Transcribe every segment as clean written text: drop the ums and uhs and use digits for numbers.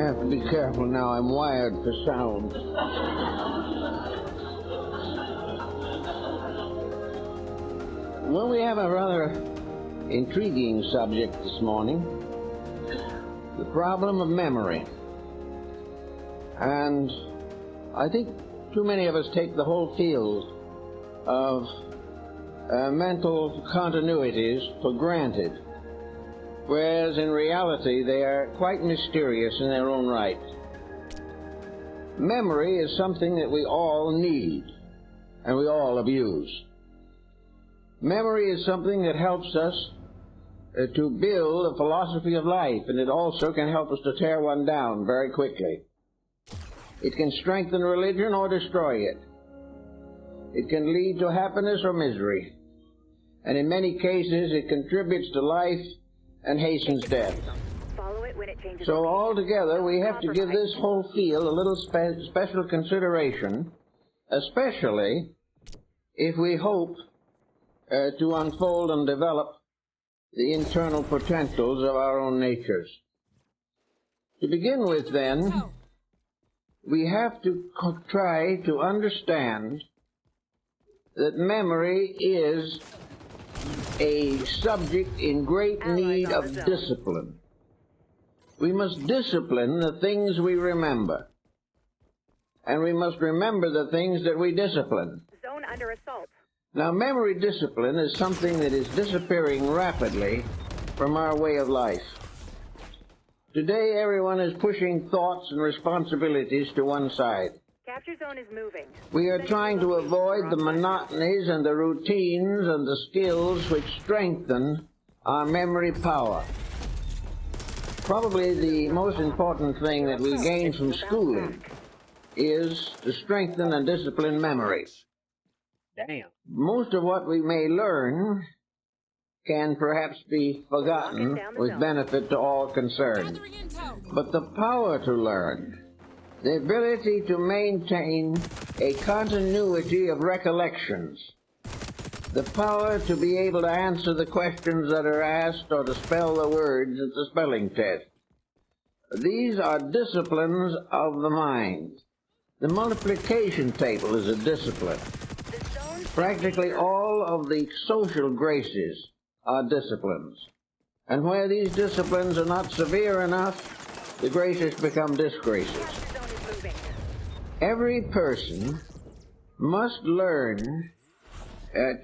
have to be careful now. I'm wired for sound. Well, we have a rather intriguing subject this morning. The problem of memory. And I think too many of us take the whole field of mental continuities for granted, whereas in reality they are quite mysterious in their own right. Memory is something that we all need and we all abuse. Memory is something that helps us to build a philosophy of life, and it also can help us to tear one down very quickly. It can strengthen religion or destroy it. It can lead to happiness or misery. And in many cases, it contributes to life and hastens death. So altogether, we have to give this whole field a little special consideration, especially if we hope to unfold and develop the internal potentials of our own natures. To begin with, then, we have to try to understand that memory is a subject in great need of discipline. We must discipline the things we remember, and we must remember the things that we discipline. Zone under assault. Now, memory discipline is something that is disappearing rapidly from our way of life. Today, everyone is pushing thoughts and responsibilities to one side. Capture zone is moving. We are trying to avoid the monotonies and the routines and the skills which strengthen our memory power. Probably the most important thing that we gain from schooling is to strengthen and discipline memory. Damn. Most of what we may learn can perhaps be forgotten with benefit to all concerned. But the power to learn, the ability to maintain a continuity of recollections, the power to be able to answer the questions that are asked or to spell the words at the spelling test, these are disciplines of the mind. The multiplication table is a discipline. Practically all of the social graces are disciplines. And where these disciplines are not severe enough, the graces become disgraces. Every person must learn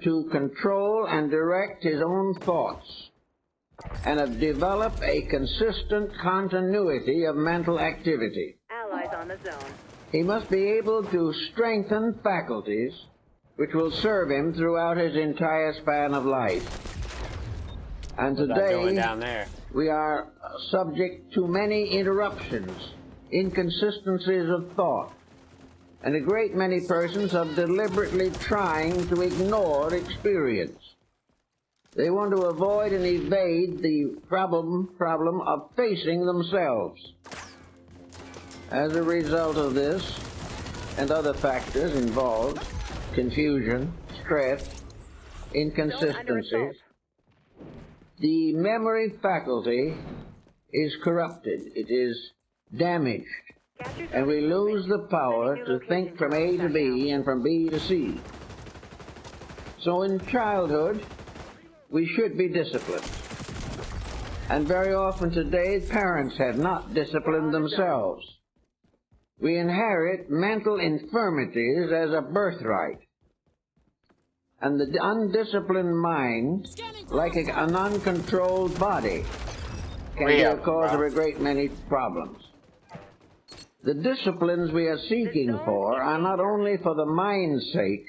to control and direct his own thoughts and develop a consistent continuity of mental activity. Allies on the zone. He must be able to strengthen faculties which will serve him throughout his entire span of life. And today, we are subject to many interruptions, inconsistencies of thought, and a great many persons are deliberately trying to ignore experience. They want to avoid and evade the problem of facing themselves. As a result of this, and other factors involved, confusion, stress, inconsistencies, the memory faculty is corrupted. It is damaged. And we lose the power to think from A to B and from B to C. So in childhood, we should be disciplined. And very often today, parents have not disciplined themselves. We inherit mental infirmities as a birthright. And the undisciplined mind, like an uncontrolled body, can be a cause of a great many problems. The disciplines we are seeking for are not only for the mind's sake,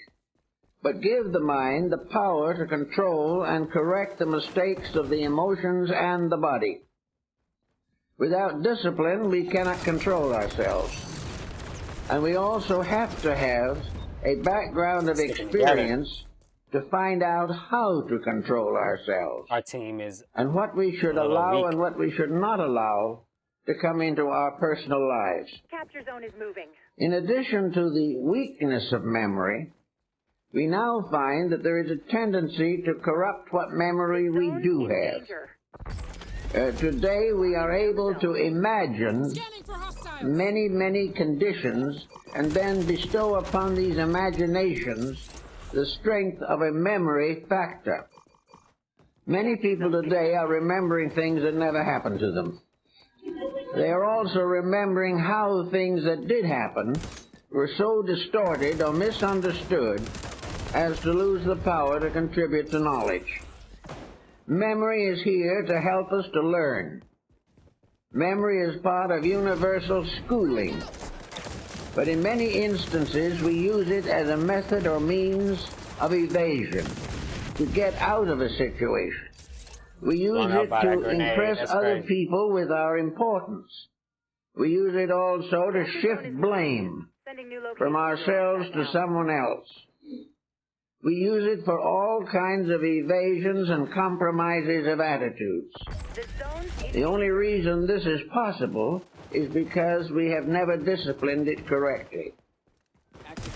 but give the mind the power to control and correct the mistakes of the emotions and the body. Without discipline, we cannot control ourselves. And we also have to have a background of experience to find out how to control ourselves. Our team is and what we should allow and what we should not allow to come into our personal lives. Capture zone is moving. In addition to the weakness of memory, we now find that there is a tendency to corrupt what memory we do have. Today we are able to imagine many, many conditions and then bestow upon these imaginations the strength of a memory factor. Many people today are remembering things that never happened to them. They are also remembering how things that did happen were so distorted or misunderstood as to lose the power to contribute to knowledge. Memory is here to help us to learn. Memory is part of universal schooling, but in many instances we use it as a method or means of evasion, to get out of a situation. We use it to impress other people with our importance. We use it also to shift blame from ourselves to someone else. We use it for all kinds of evasions and compromises of attitudes. The only reason this is possible is because we have never disciplined it correctly.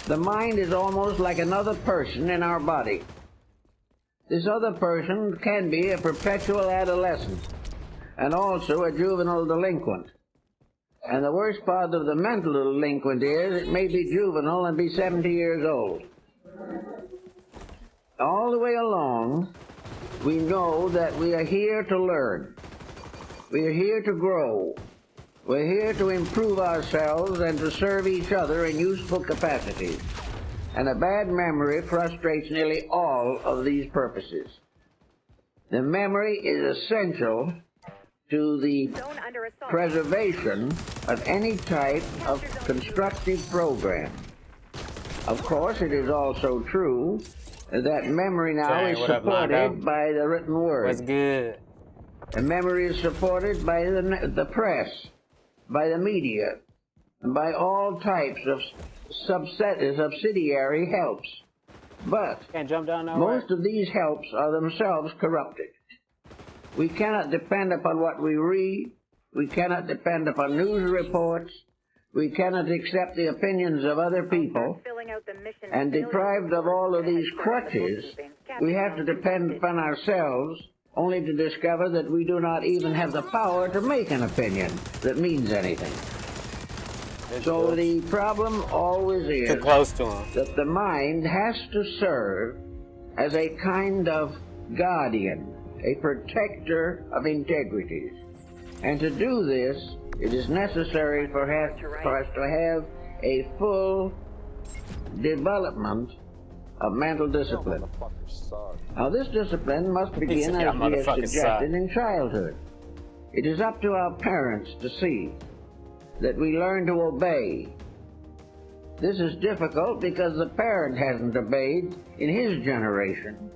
The mind is almost like another person in our body. This other person can be a perpetual adolescent and also a juvenile delinquent. And the worst part of the mental delinquent is it may be juvenile and be 70 years old. All the way along, we know that we are here to learn. We are here to grow. We're here to improve ourselves and to serve each other in useful capacities. And a bad memory frustrates nearly all of these purposes. The memory is essential to the preservation of any type of constructive program. Of course, it is also true that memory now is supported by the written word. What's good? And memory is supported by the press, by the media, and by all types of subsidiary helps. But most of these helps are themselves corrupted. We cannot depend upon what we read. We cannot depend upon news reports. We cannot accept the opinions of other people. And deprived of all of these crutches, we have to depend upon ourselves, only to discover that we do not even have the power to make an opinion that means anything. So the problem always is that the mind has to serve as a kind of guardian, a protector of integrities. And to do this, it is necessary for us to have a full development of mental discipline. Now, this discipline must begin, as we have suggested, in childhood. It is up to our parents to see that we learn to obey. This is difficult because the parent hasn't obeyed in his generation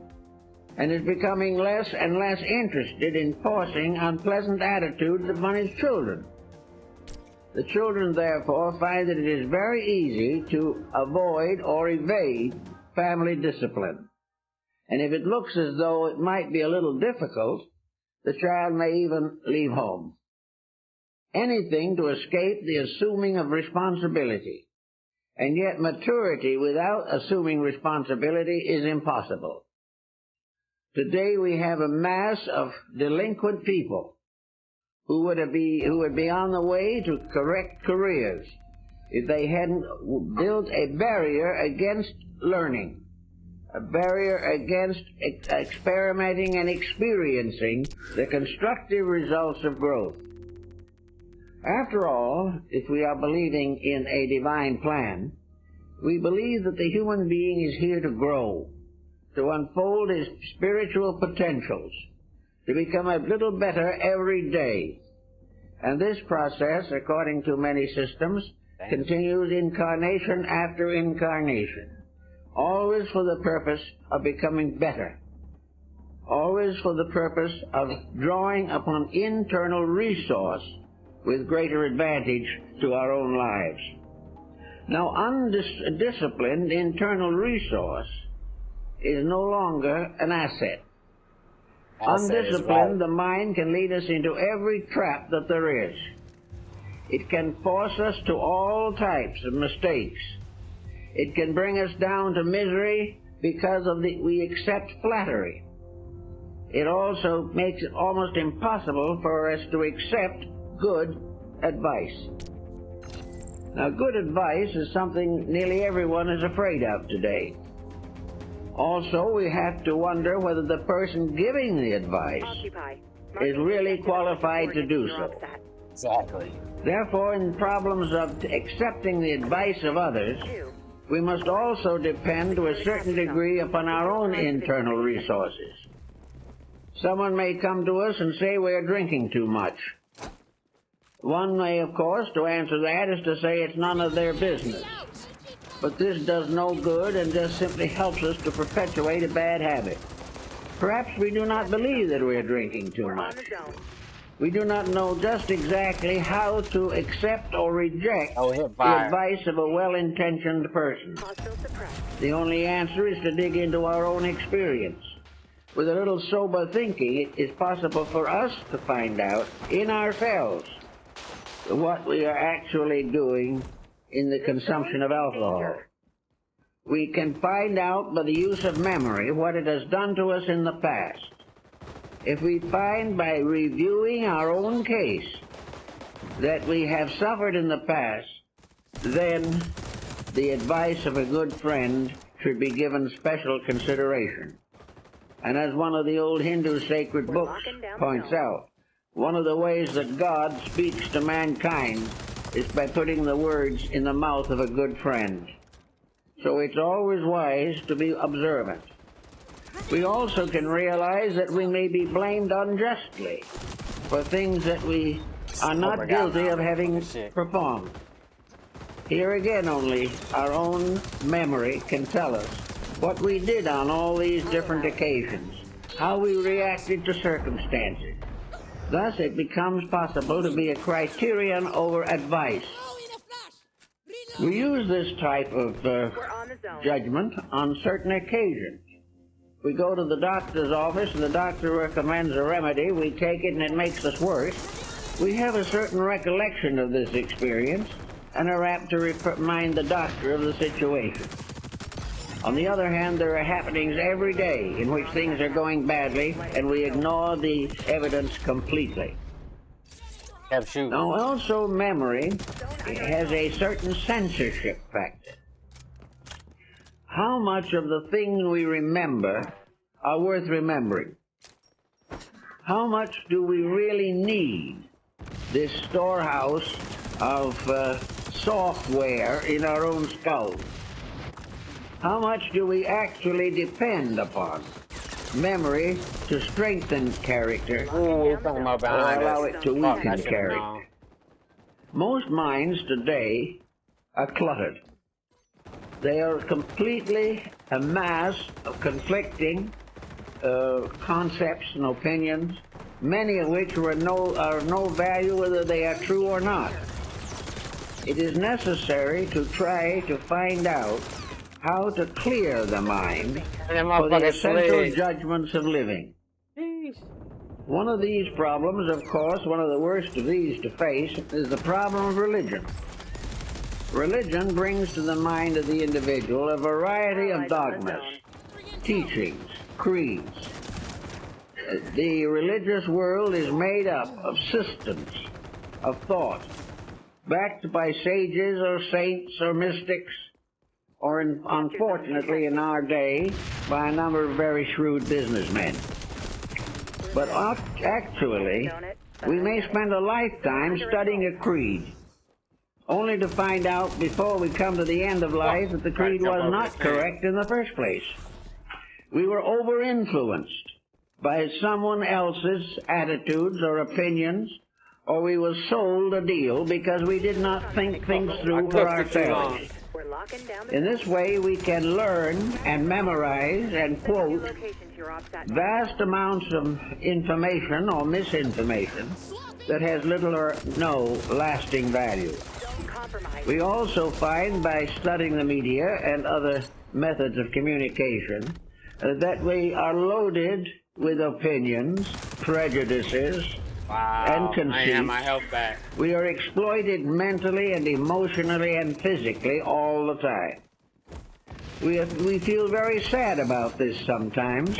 and is becoming less and less interested in forcing unpleasant attitudes upon his children. The children, therefore, find that it is very easy to avoid or evade family discipline. And if it looks as though it might be a little difficult, the child may even leave home. Anything to escape the assuming of responsibility. And yet maturity without assuming responsibility is impossible. Today we have a mass of delinquent people who would be on the way to correct careers if they hadn't built a barrier against learning, a barrier against experimenting and experiencing the constructive results of growth. After all, if we are believing in a divine plan, we believe that the human being is here to grow, to unfold his spiritual potentials, to become a little better every day. And this process, according to many systems, continues incarnation after incarnation, always for the purpose of becoming better, always for the purpose of drawing upon internal resource with greater advantage to our own lives. Now, undisciplined internal resource is no longer an asset. Undisciplined, the mind can lead us into every trap that there is. It can force us to all types of mistakes. It can bring us down to misery because we accept flattery. It also makes it almost impossible for us to accept good advice. Now, good advice is something nearly everyone is afraid of today. Also, we have to wonder whether the person giving the advice Occupy. is really qualified to do so. Exactly. Therefore, in problems of accepting the advice of others, we must also depend to a certain degree upon our own internal resources. Someone may come to us and say we're drinking too much. One way, of course, to answer that is to say it's none of their business. But this does no good and just simply helps us to perpetuate a bad habit. Perhaps we do not believe that we're drinking too much. We do not know just exactly how to accept or reject the advice of a well-intentioned person. The only answer is to dig into our own experience. With a little sober thinking, it is possible for us to find out in ourselves what we are actually doing in the consumption of alcohol. We can find out by the use of memory what it has done to us in the past. If we find by reviewing our own case that we have suffered in the past, then the advice of a good friend should be given special consideration. And as one of the old Hindu sacred books points out, one of the ways that God speaks to mankind is by putting the words in the mouth of a good friend. So it's always wise to be observant. We also can realize that we may be blamed unjustly for things that we are not guilty of having performed. Here again only, our own memory can tell us what we did on all these different occasions, how we reacted to circumstances. Thus, it becomes possible to be a criterion over advice. We use this type of judgment on certain occasions. We go to the doctor's office and the doctor recommends a remedy, we take it and it makes us worse. We have a certain recollection of this experience and are apt to remind the doctor of the situation. On the other hand, there are happenings every day in which things are going badly and we ignore the evidence completely. Now, also memory has a certain censorship factor. How much of the things we remember are worth remembering? How much do we really need this storehouse of software in our own skulls? How much do we actually depend upon memory to strengthen character or allow it to weaken character? Most minds today are cluttered. They are completely a mass of conflicting concepts and opinions, many of which are no value whether they are true or not. It is necessary to try to find out how to clear the mind for the essential judgments of living. One of these problems, of course, one of the worst of these to face, is the problem of religion. Religion brings to the mind of the individual a variety of dogmas, teachings, creeds. The religious world is made up of systems of thought, backed by sages or saints or mystics, or unfortunately in our day, by a number of very shrewd businessmen. But actually, we may spend a lifetime studying a creed, only to find out before we come to the end of life that the creed was not correct in the first place. We were over-influenced by someone else's attitudes or opinions, or we were sold a deal because we did not think things through for ourselves. In this way, we can learn and memorize and quote vast amounts of information or misinformation that has little or no lasting value. We also find by studying the media and other methods of communication that we are loaded with opinions, prejudices, and conceits. We are exploited mentally and emotionally and physically all the time. We feel very sad about this sometimes,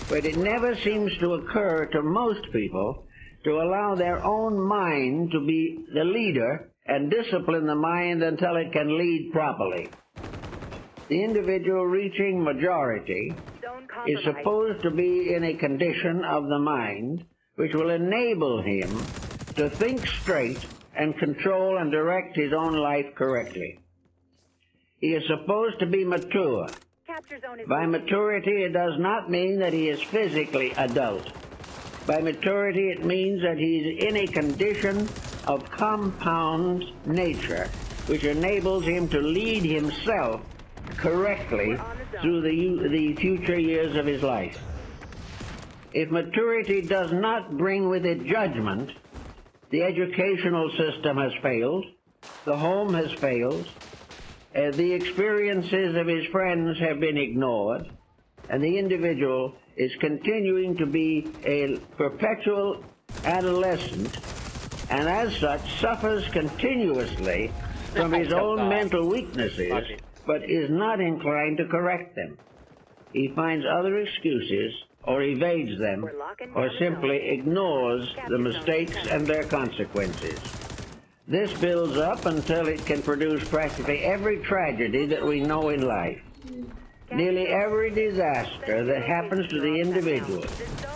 but it never seems to occur to most people to allow their own mind to be the leader and discipline the mind until it can lead properly. The individual reaching majority Zone is compromised. supposed to be in a condition of the mind which will enable him to think straight and control and direct his own life correctly. He is supposed to be mature. Capture zone is By moving. maturity, it does not mean that he is physically adult. By maturity, it means that he's in a condition of compound nature, which enables him to lead himself correctly through the future years of his life. If maturity does not bring with it judgment, the educational system has failed, the home has failed, the experiences of his friends have been ignored, and the individual is continuing to be a perpetual adolescent, and as such suffers continuously from his own mental weaknesses, but is not inclined to correct them. He finds other excuses, or evades them, or simply ignores the mistakes and their consequences. This builds up until it can produce practically every tragedy that we know in life. Nearly every disaster that happens to the individual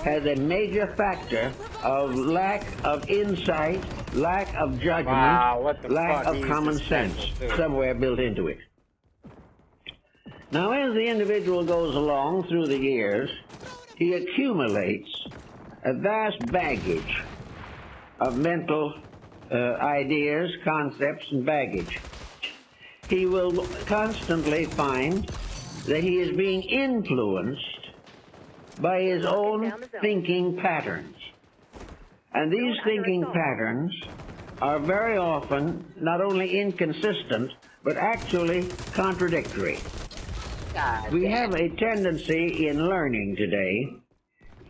has a major factor of lack of insight, lack of judgment, lack of common sense somewhere built into it. Now, as the individual goes along through the years, he accumulates a vast baggage of mental ideas, concepts, and baggage. He will constantly find that he is being influenced by his own thinking patterns. And these thinking patterns are very often not only inconsistent, but actually contradictory. We have a tendency in learning today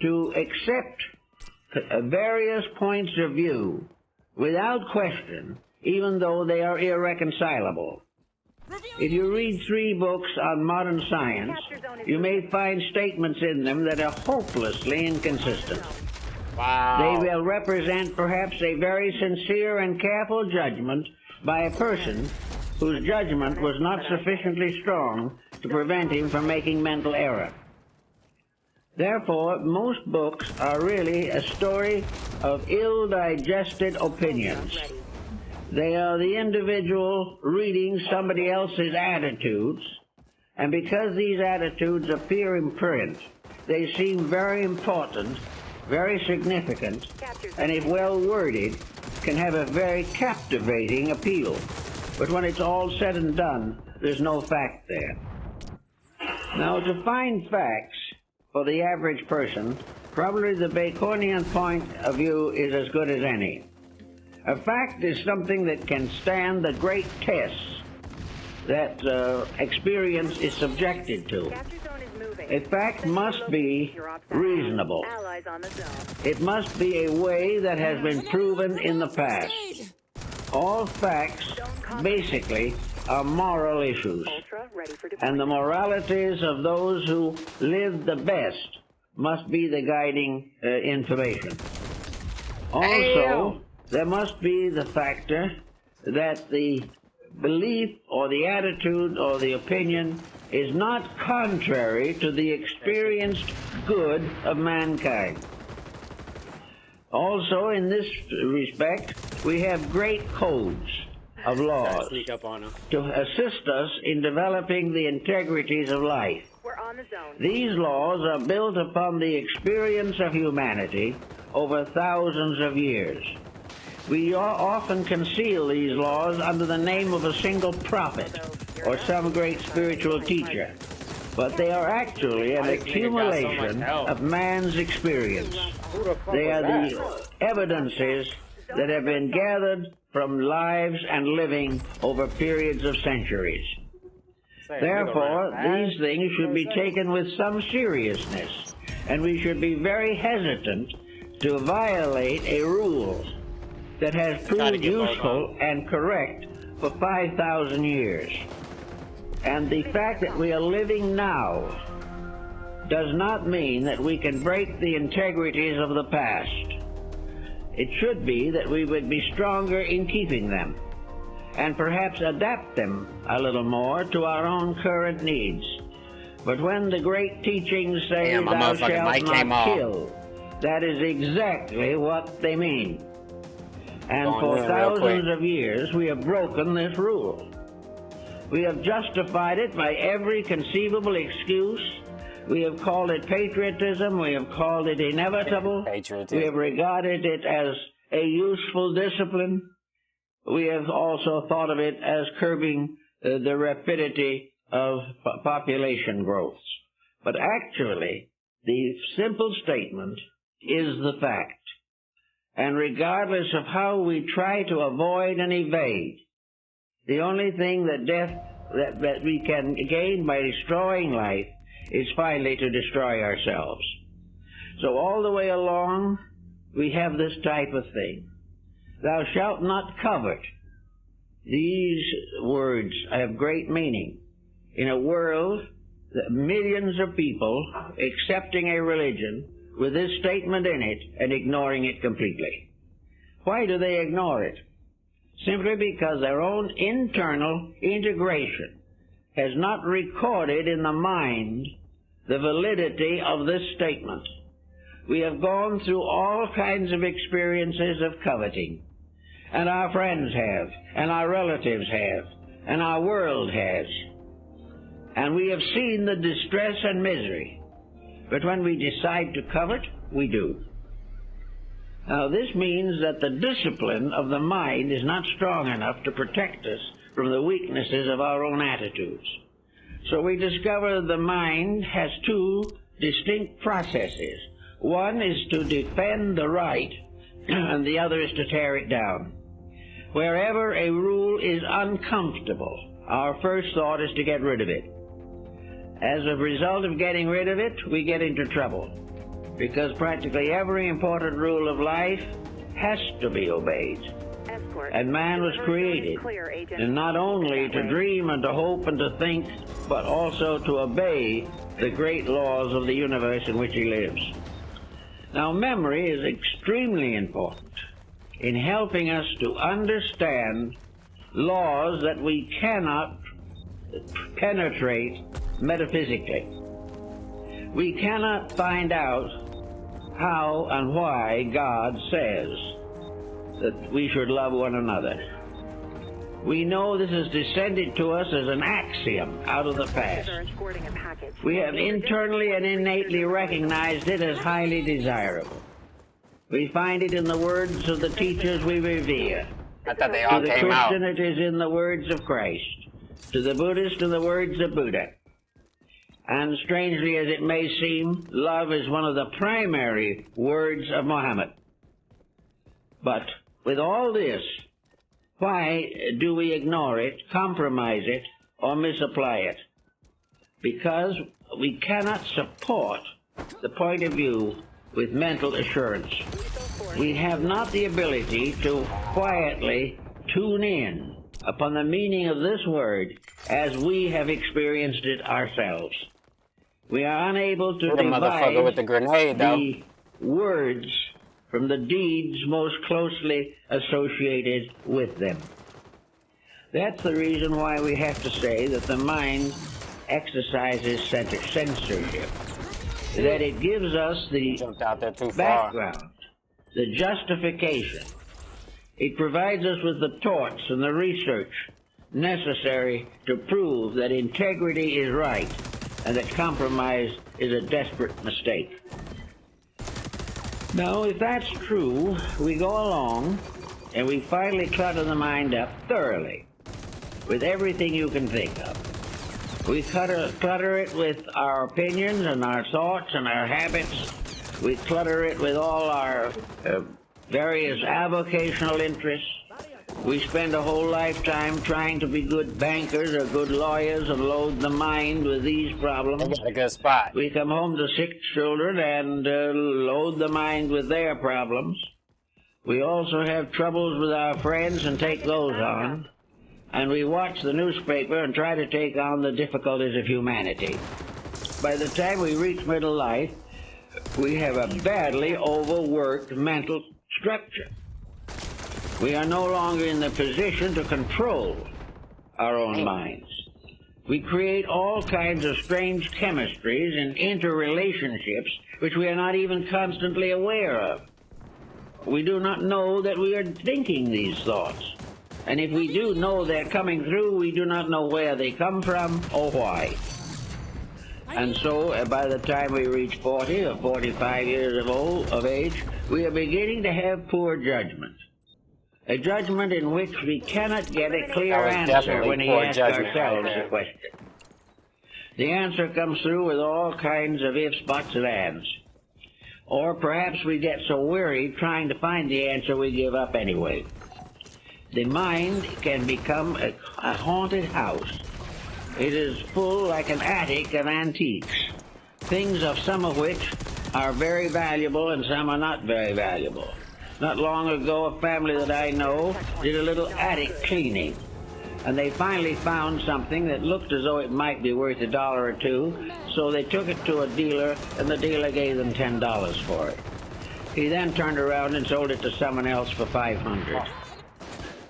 to accept various points of view without question, even though they are irreconcilable. If you read 3 books on modern science, you may find statements in them that are hopelessly inconsistent. They will represent perhaps a very sincere and careful judgment by a person whose judgment was not sufficiently strong to prevent him from making mental error. Therefore, most books are really a story of ill-digested opinions. They are the individual reading somebody else's attitudes, and because these attitudes appear in print, they seem very important, very significant, and if well worded, can have a very captivating appeal. But when it's all said and done, there's no fact there. Now, to find facts for the average person, probably the Baconian point of view is as good as any. A fact is something that can stand the great tests that experience is subjected to. A fact must be reasonable. It must be a way that has been proven in the past. All facts, basically, are moral issues, and the moralities of those who live the best must be the guiding information. Also, there must be the factor that the belief or the attitude or the opinion is not contrary to the experienced good of mankind. Also, in this respect, we have great codes of laws to assist us in developing the integrities of life. These laws are built upon the experience of humanity over thousands of years. We often conceal these laws under the name of a single prophet or some great spiritual teacher, but they are actually an accumulation of man's experience. They are the evidences that have been gathered from lives and living over periods of centuries. Therefore, these things should be taken with some seriousness, and we should be very hesitant to violate a rule that has proved useful and correct for 5,000 years. And the fact that we are living now does not mean that we can break the integrities of the past. It should be that we would be stronger in keeping them. and perhaps adapt them a little more to our own current needs. But when the great teachings say, Damn, my thou motherfucking shalt mic came not off. kill, that is exactly what they mean. And Going for in real quick. thousands of years, we have broken this rule. We have justified it by every conceivable excuse. We have called it patriotism. We have called it inevitable. Patriotism. We have regarded it as a useful discipline. We have also thought of it as curbing the rapidity of population growth. But actually, the simple statement is the fact. And regardless of how we try to avoid and evade, the only thing that we can gain by destroying life is finally to destroy ourselves. So all the way along, we have this type of thing. Thou shalt not covet. These words have great meaning. In a world, millions of people accepting a religion with this statement in it and ignoring it completely. Why do they ignore it? Simply because their own internal integration has not recorded in the mind the validity of this statement. We have gone through all kinds of experiences of coveting, and our friends have, and our relatives have, and our world has. And we have seen the distress and misery. But when we decide to covet, we do. Now, this means that the discipline of the mind is not strong enough to protect us from the weaknesses of our own attitudes. So we discover the mind has two distinct processes. One is to defend the right, and the other is to tear it down. Wherever a rule is uncomfortable, our first thought is to get rid of it. As a result of getting rid of it, we get into trouble, because practically every important rule of life has to be obeyed. Escort. And man was Reverse created, is clear, Agent. and not only That to way. dream and to hope and to think, but also to obey the great laws of the universe in which he lives. Now, memory is extremely important in helping us to understand laws that we cannot penetrate metaphysically. We cannot find out how and why God says that we should love one another. We know this has descended to us as an axiom out of the past. Are escorting a package. We have internally and innately recognized it as highly desirable. We find it in the words of the teachers we revere. I thought they all To the came out. Christian, it is in the words of Christ. To the Buddhist, in the words of Buddha. And strangely as it may seem, love is one of the primary words of Muhammad. But with all this, why do we ignore it, compromise it, or misapply it? Because we cannot support the point of view with mental assurance. We have not the ability to quietly tune in upon the meaning of this word as we have experienced it ourselves. We are unable to The motherfucker with the grenade, though. the words from the deeds most closely associated with them. That's the reason why we have to say that the mind exercises censorship. That it gives us the Jumped out there too far. background, the justification. It provides us with the torch and the research necessary to prove that integrity is right and that compromise is a desperate mistake. Now, if that's true, we go along and we finally clutter the mind up thoroughly with everything you can think of. We clutter it with our opinions and our thoughts and our habits. We clutter it with all our various avocational interests. We spend a whole lifetime trying to be good bankers or good lawyers and load the mind with these They problems. got a good spot. We come home to sick children and load the mind with their problems. We also have troubles with our friends and take those on. And we watch the newspaper and try to take on the difficulties of humanity. By the time we reach middle life, we have a badly overworked mental structure. We are no longer in the position to control our own minds. We create all kinds of strange chemistries and interrelationships which we are not even constantly aware of. We do not know that we are thinking these thoughts. And if we do know they're coming through, we do not know where they come from or why. And so, by the time we reach 40 or 45 years of age, we are beginning to have poor judgment. A judgment in which we cannot get a clear answer when we ask ourselves a question. The answer comes through with all kinds of ifs, buts, and ands. Or perhaps we get so weary trying to find the answer we give up anyway. The mind can become a haunted house. It is full like an attic of antiques, things of some of which are very valuable and some are not very valuable. Not long ago, a family that I know did a little attic cleaning, and they finally found something that looked as though it might be worth $1 or $2, so they took it to a dealer, and the dealer gave them $10 for it. He then turned around and sold it to someone else for $500.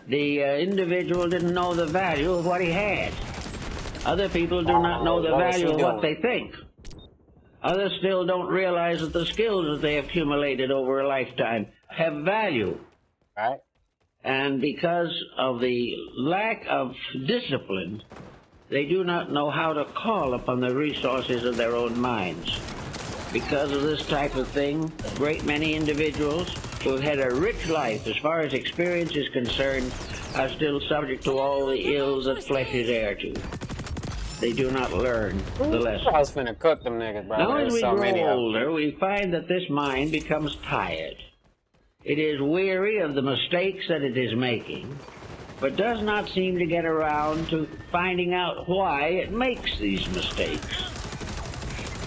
The individual didn't know the value of what he had. Other people do not know the value of what they think. Others still don't realize that the skills that they accumulated over a lifetime have value. Right. And because of the lack of discipline, they do not know how to call upon the resources of their own minds. Because of this type of thing, a great many individuals who have had a rich life as far as experience is concerned are still subject to all the ills that flesh is heir to. They do not learn the lesson. I was finna cook them niggas, bro. Now as we so grow older, we find that this mind becomes tired. It is weary of the mistakes that it is making, but does not seem to get around to finding out why it makes these mistakes.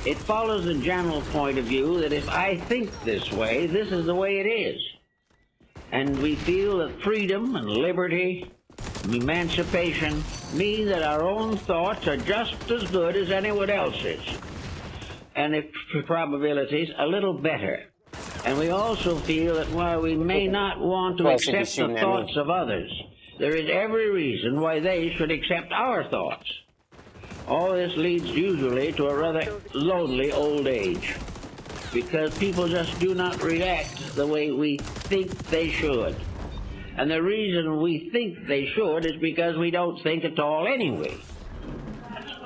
It follows the general point of view that if I think this way, this is the way it is. And we feel that freedom and liberty, emancipation, mean that our own thoughts are just as good as anyone else's. And if probabilities, a little better. And we also feel that while we may not want to accept the thoughts of others, there is every reason why they should accept our thoughts. All this leads usually to a rather lonely old age, because people just do not react the way we think they should. And the reason we think they should is because we don't think at all anyway.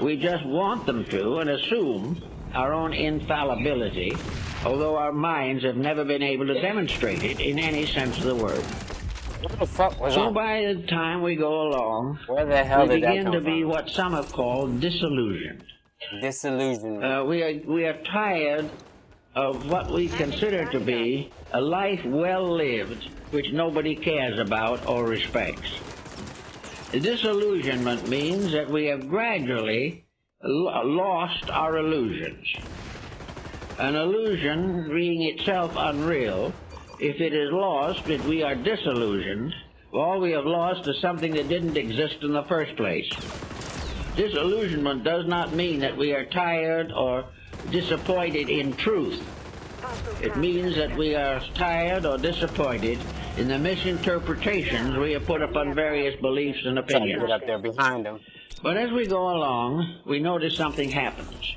We just want them to and assume our own infallibility, although our minds have never been able to demonstrate it in any sense of the word. What the fuck was So by the time we go along, where the hell we did that begin come to be from? what some have called disillusioned. Disillusionment. We are tired of what we consider to be a life well lived, which nobody cares about or respects. Disillusionment means that we have gradually lost our illusions. An illusion being itself unreal, if it is lost, if we are disillusioned, all we have lost is something that didn't exist in the first place. Disillusionment does not mean that we are tired or disappointed in truth. It means that we are tired or disappointed in the misinterpretations we have put upon various beliefs and Trying to opinions. get up there behind them. But as we go along, we notice something happens.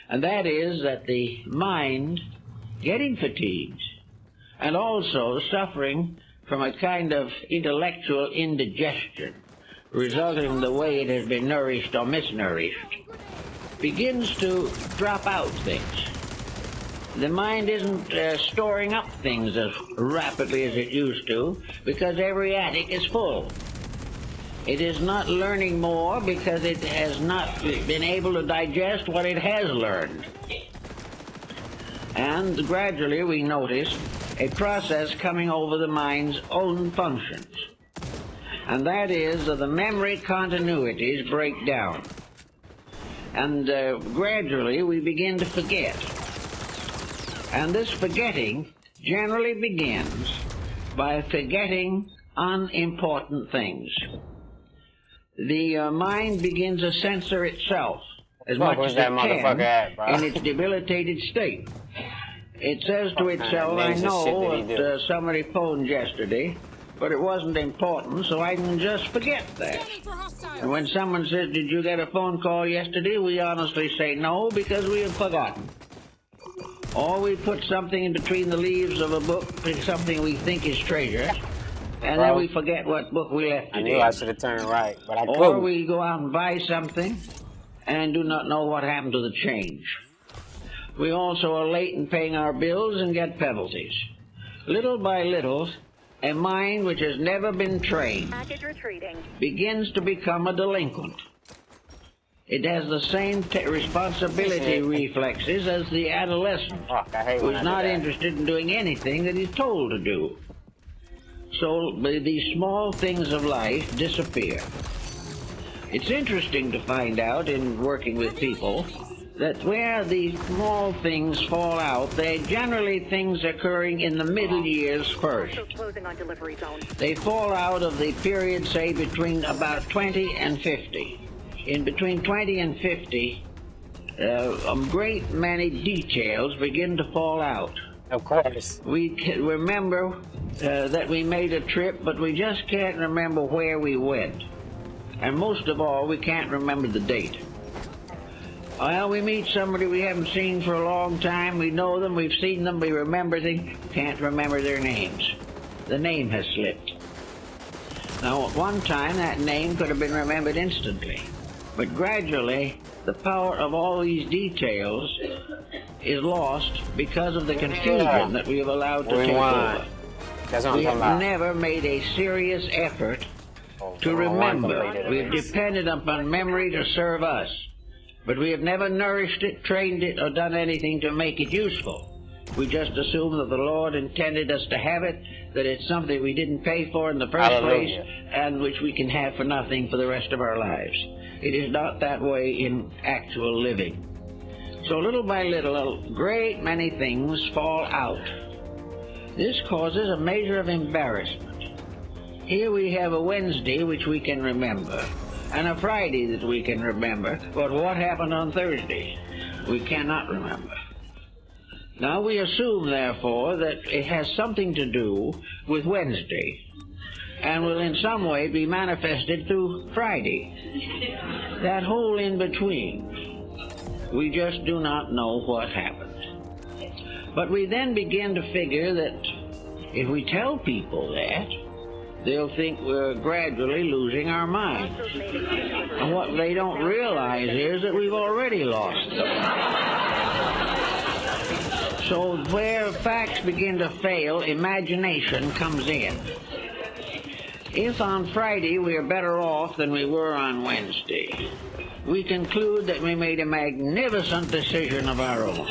And that is that the mind, getting fatigued, and also suffering from a kind of intellectual indigestion, resulting from the way it has been nourished or misnourished, begins to drop out things. The mind isn't storing up things as rapidly as it used to, because every attic is full. It is not learning more because it has not been able to digest what it has learned. And gradually we notice a process coming over the mind's own functions. And that is that the memory continuities break down. And gradually we begin to forget. And this forgetting generally begins by forgetting unimportant things. The mind begins to censor itself as much as it can in its debilitated state. It says to itself, I know that somebody phoned yesterday but it wasn't important, so I can just forget that. And when someone says, "Did you get a phone call yesterday?" we honestly say no, because we have forgotten. Or we put something in between the leaves of a book, something we think is treasure, and then we forget what book we left it I knew in. I should have turned right, but I Or couldn't. we go out and buy something and do not know what happened to the change. We also are late in paying our bills and get penalties. Little by little, a mind which has never been trained Package retreating. begins to become a delinquent. It has the same responsibility reflexes as the adolescent, Fuck, I hate when I who's do not that. interested in doing anything that he's told to do. So these small things of life disappear. It's interesting to find out in working with people that where these small things fall out, they're generally things occurring in the middle years first. Still closing on delivery zone. They fall out of the period, say, between about 20 and 50. In between 20 and 50, a great many details begin to fall out. Of course. We can remember that we made a trip, but we just can't remember where we went. And most of all, we can't remember the date. Well, we meet somebody we haven't seen for a long time. We know them, we've seen them, we remember them, can't remember their names. The name has slipped. Now, at one time, that name could have been remembered instantly. But gradually, the power of all these details is lost because of the confusion that we have allowed to take over. That's what I'm We talking have about. never made a serious effort to remember. We've depended upon memory to serve us, but we have never nourished it, trained it, or done anything to make it useful. We just assume that the Lord intended us to have it, that it's something we didn't pay for in the first place, and which we can have for nothing for the rest of our lives. It is not that way in actual living. So little by little, a great many things fall out. This causes a measure of embarrassment. Here we have a Wednesday which we can remember, and a Friday that we can remember, but what happened on Thursday? We cannot remember. Now we assume, therefore, that it has something to do with Wednesday, and will in some way be manifested through Friday. That whole in-between, we just do not know what happened. But we then begin to figure that if we tell people that, they'll think we're gradually losing our minds. And what they don't realize is that we've already lost them. So where facts begin to fail, imagination comes in. If on Friday we are better off than we were on Wednesday, we conclude that we made a magnificent decision of our own.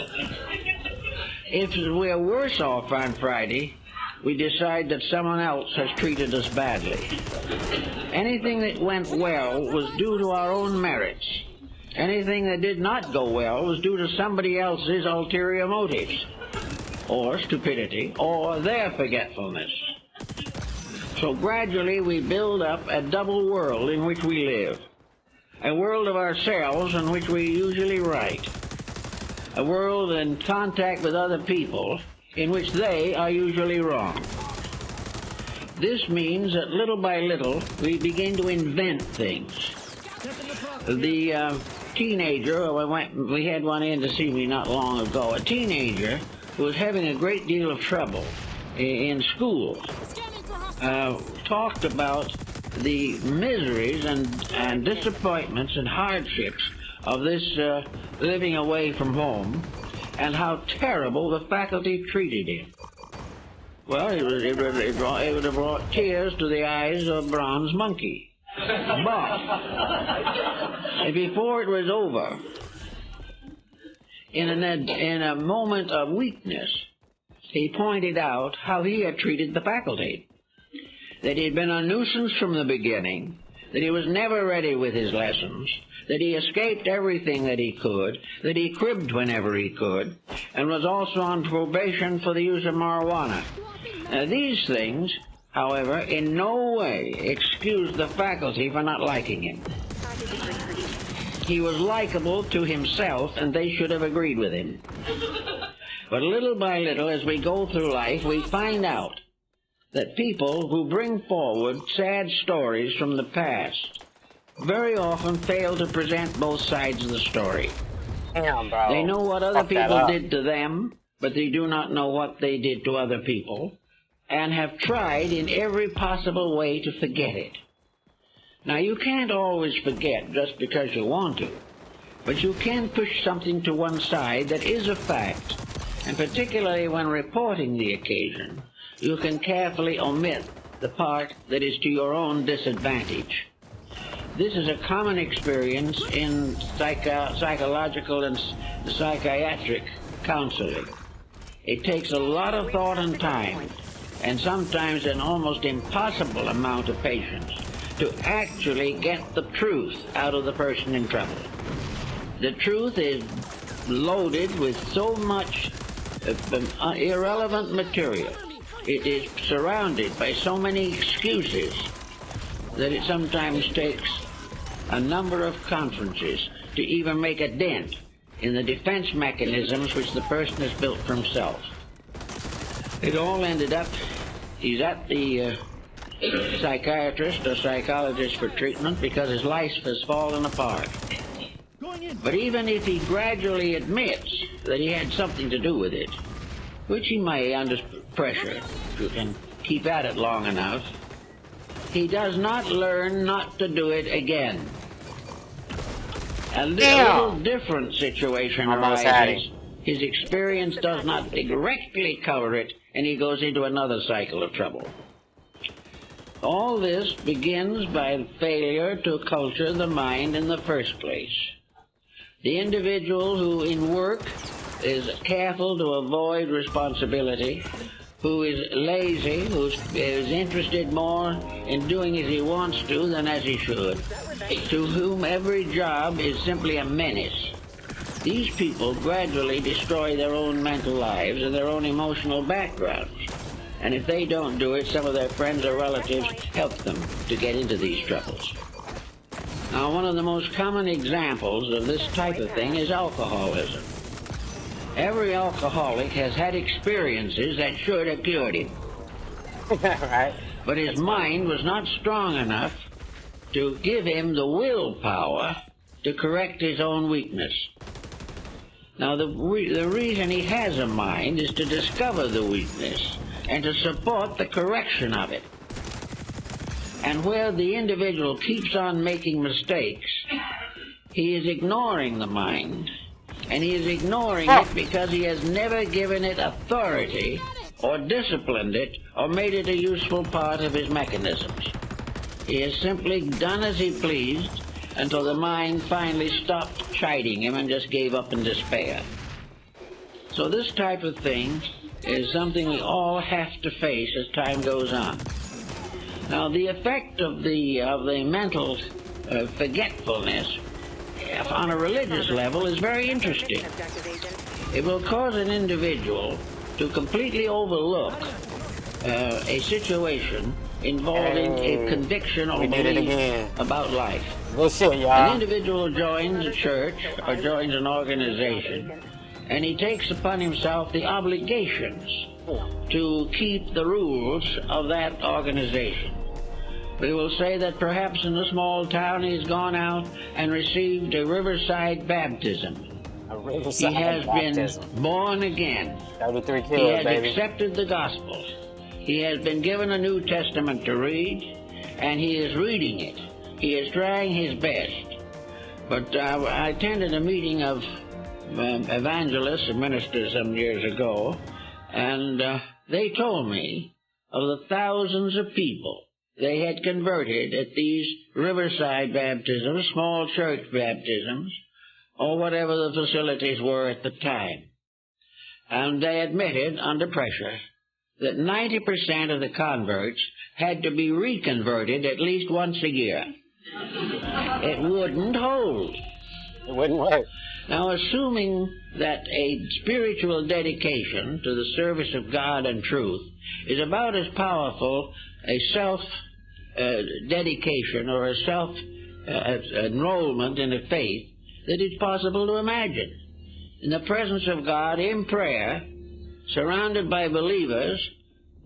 If we're worse off on Friday, we decide that someone else has treated us badly. Anything that went well was due to our own merits. Anything that did not go well was due to somebody else's ulterior motives, or stupidity, or their forgetfulness. So gradually we build up a double world in which we live. A world of ourselves in which we usually write. A world in contact with other people in which they are usually wrong. This means that little by little we begin to invent things. The teenager, we had one in to see me not long ago, a teenager who was having a great deal of trouble in school, talked about the miseries and disappointments and hardships of this living away from home, and how terrible the faculty treated him. Well, it would have brought tears to the eyes of a bronze monkey. But before it was over, in a moment of weakness, he pointed out how he had treated the faculty. That he had been a nuisance from the beginning, that he was never ready with his lessons, that he escaped everything that he could, that he cribbed whenever he could, and was also on probation for the use of marijuana. Now, these things, however, in no way excused the faculty for not liking him. He was likable to himself, and they should have agreed with him. But little by little, as we go through life, we find out that people who bring forward sad stories from the past very often fail to present both sides of the story. Damn, bro. They know what other Fuck that people up. did to them, but they do not know what they did to other people, and have tried in every possible way to forget it. Now, you can't always forget just because you want to, but you can push something to one side that is a fact, and particularly when reporting the occasion, you can carefully omit the part that is to your own disadvantage. This is a common experience in psychological and psychiatric counseling. It takes a lot of thought and time, and sometimes an almost impossible amount of patience, to actually get the truth out of the person in trouble. The truth is loaded with so much irrelevant material. It is surrounded by so many excuses that it sometimes takes a number of conferences to even make a dent in the defense mechanisms which the person has built for himself. It all ended up, he's at the psychiatrist or psychologist for treatment because his life has fallen apart. But even if he gradually admits that he had something to do with it, which he may under pressure, if you can keep at it long enough, he does not learn not to do it again. A little different situation arises. His experience does not directly cover it, and he goes into another cycle of trouble. All this begins by failure to culture the mind in the first place. The individual who in work is careful to avoid responsibility, who is lazy, who is interested more in doing as he wants to than as he should, to whom every job is simply a menace. These people gradually destroy their own mental lives and their own emotional backgrounds. And if they don't do it, some of their friends or relatives help them to get into these troubles. Now, one of the most common examples of this type of thing is alcoholism. Every alcoholic has had experiences that should have cured him. Right. But his mind was not strong enough to give him the willpower to correct his own weakness. Now, the reason he has a mind is to discover the weakness and to support the correction of it. And where the individual keeps on making mistakes, he is ignoring the mind. And he is ignoring it because he has never given it authority or disciplined it or made it a useful part of his mechanisms. He has simply done as he pleased until the mind finally stopped chiding him and just gave up in despair. So this type of thing is something we all have to face as time goes on. Now, the effect of the mental forgetfulness on a religious level is very interesting. It will cause an individual to completely overlook a situation involving a conviction or belief about life. Bullshit, y'all. An individual joins a church or joins an organization, and he takes upon himself the obligations to keep the rules of that organization. We will say that perhaps in a small town he's gone out and received a riverside baptism. A riverside He has baptism. been born again. 33 He kills, has baby. accepted the Gospels. He has been given a New Testament to read, and he is reading it. He is trying his best. But I attended a meeting of evangelists and ministers some years ago, and they told me of the thousands of people they had converted at these riverside baptisms, small church baptisms, or whatever the facilities were at the time. And they admitted, under pressure, that 90% of the converts had to be reconverted at least once a year. It wouldn't hold. It wouldn't work. Now, assuming that a spiritual dedication to the service of God and truth is about as powerful a self-dedication or a self-enrollment in a faith that it's possible to imagine. In the presence of God, in prayer, surrounded by believers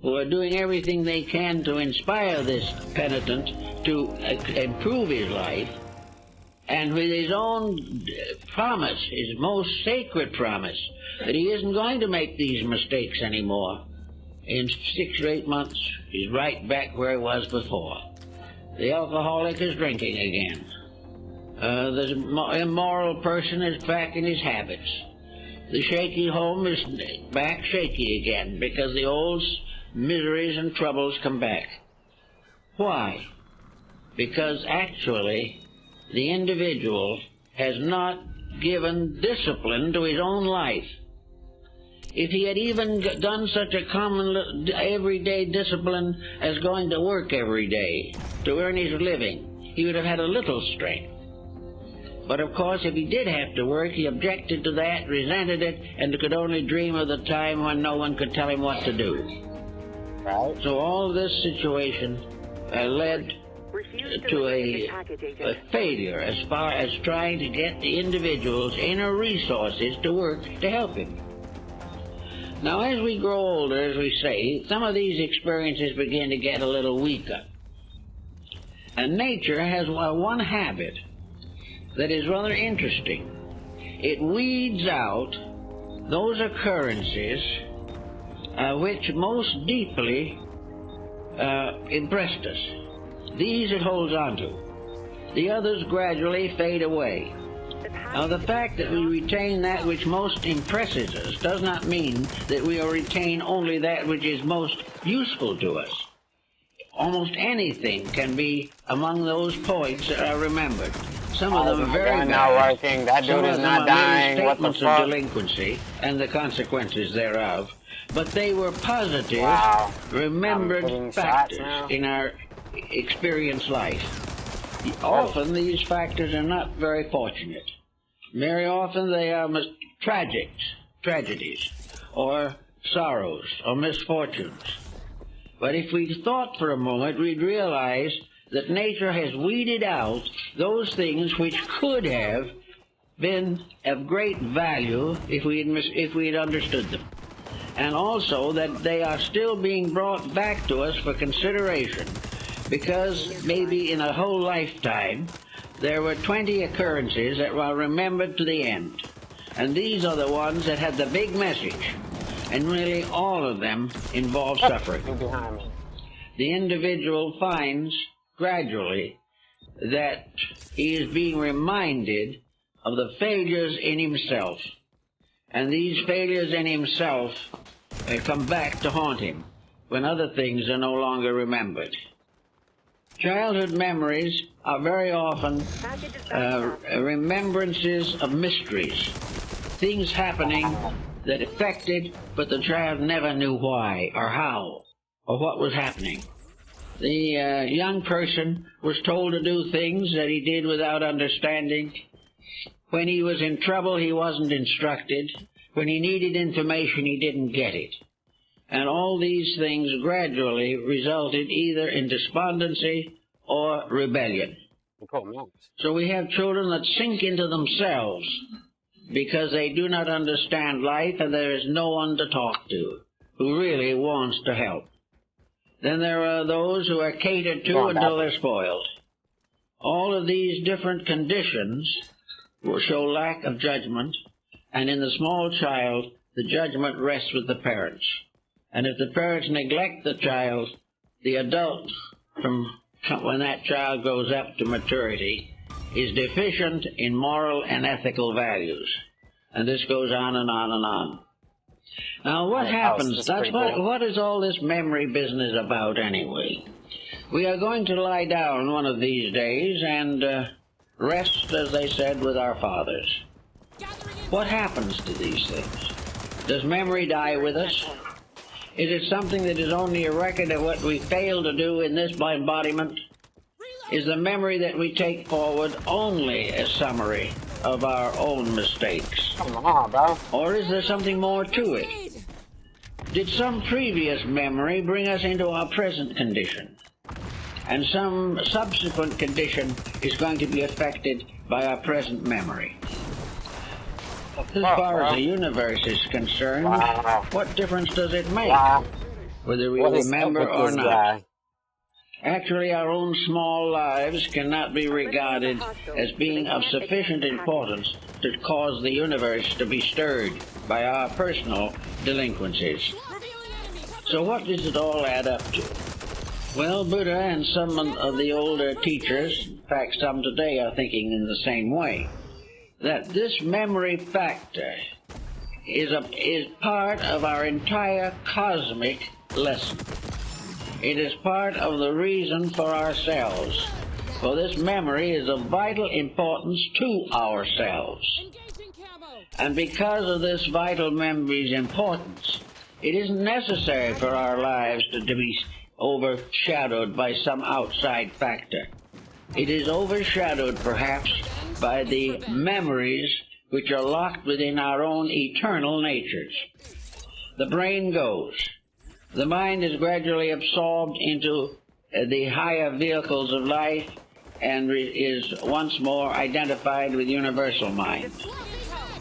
who are doing everything they can to inspire this penitent to improve his life, and with his own promise, his most sacred promise, that he isn't going to make these mistakes anymore. In 6 or 8 months, he's right back where he was before. The alcoholic is drinking again. The immoral person is back in his habits. The shaky home is back shaky again because the old miseries and troubles come back. Why? Because actually the individual has not given discipline to his own life. If he had even done such a common everyday discipline as going to work every day to earn his living, he would have had a little strength. But of course, if he did have to work, he objected to that, resented it, and could only dream of the time when no one could tell him what to do. Right. So all this situation led to a failure as far as trying to get the individual's inner resources to work to help him. Now, as we grow older, as we say, some of these experiences begin to get a little weaker. And nature has one habit that is rather interesting. It weeds out those occurrences which most deeply impressed us. These it holds on to. The others gradually fade away. Now, the fact that we retain that which most impresses us does not mean that we will retain only that which is most useful to us. Almost anything can be among those points that are remembered. Some of them are very bad. Not working. That dude is not dying. What the statements fuck? of delinquency and the consequences thereof. But they were positive, remembered factors in our experienced life. Often these factors are not very fortunate. Very often they are tragedies, or sorrows, or misfortunes. But if we thought for a moment, we'd realize that nature has weeded out those things which could have been of great value if we had understood them. And also that they are still being brought back to us for consideration, because maybe in a whole lifetime there were 20 occurrences that were remembered to the end. And these are the ones that had the big message. And really all of them involve suffering. The individual finds gradually that he is being reminded of the failures in himself. And these failures in himself come back to haunt him when other things are no longer remembered. Childhood memories are very often remembrances of mysteries, things happening that affected, but the child never knew why or how or what was happening. The young person was told to do things that he did without understanding. When he was in trouble, he wasn't instructed. When he needed information, he didn't get it. And all these things gradually resulted either in despondency or rebellion. So we have children that sink into themselves because they do not understand life and there is no one to talk to who really wants to help. Then there are those who are catered to until they're spoiled. All of these different conditions will show lack of judgment, and in the small child, the judgment rests with the parents. And if the parents neglect the child, the adult, from when that child grows up to maturity, is deficient in moral and ethical values. And this goes on and on and on. Now, what happens? What is all this memory business about anyway? We are going to lie down one of these days and rest, as they said, with our fathers. What happens to these things? Does memory die with us? Is it something that is only a record of what we failed to do in this embodiment? Is the memory that we take forward only a summary of our own mistakes? Come on, bro. Or is there something more to it? Did some previous memory bring us into our present condition? And some subsequent condition is going to be affected by our present memory. As far as the universe is concerned, what difference does it make? whether we What is up remember with or this not. guy? Actually, our own small lives cannot be regarded as being of sufficient importance to cause the universe to be stirred by our personal delinquencies. So what does it all add up to? Well, Buddha and some of the older teachers, in fact some today, are thinking in the same way, that this memory factor is part of our entire cosmic lesson. It is part of the reason for ourselves, for this memory is of vital importance to ourselves. And because of this vital memory's importance, it isn't necessary for our lives to be overshadowed by some outside factor. It is overshadowed, perhaps, by the memories which are locked within our own eternal natures. The brain goes. The mind is gradually absorbed into the higher vehicles of life and is once more identified with universal mind.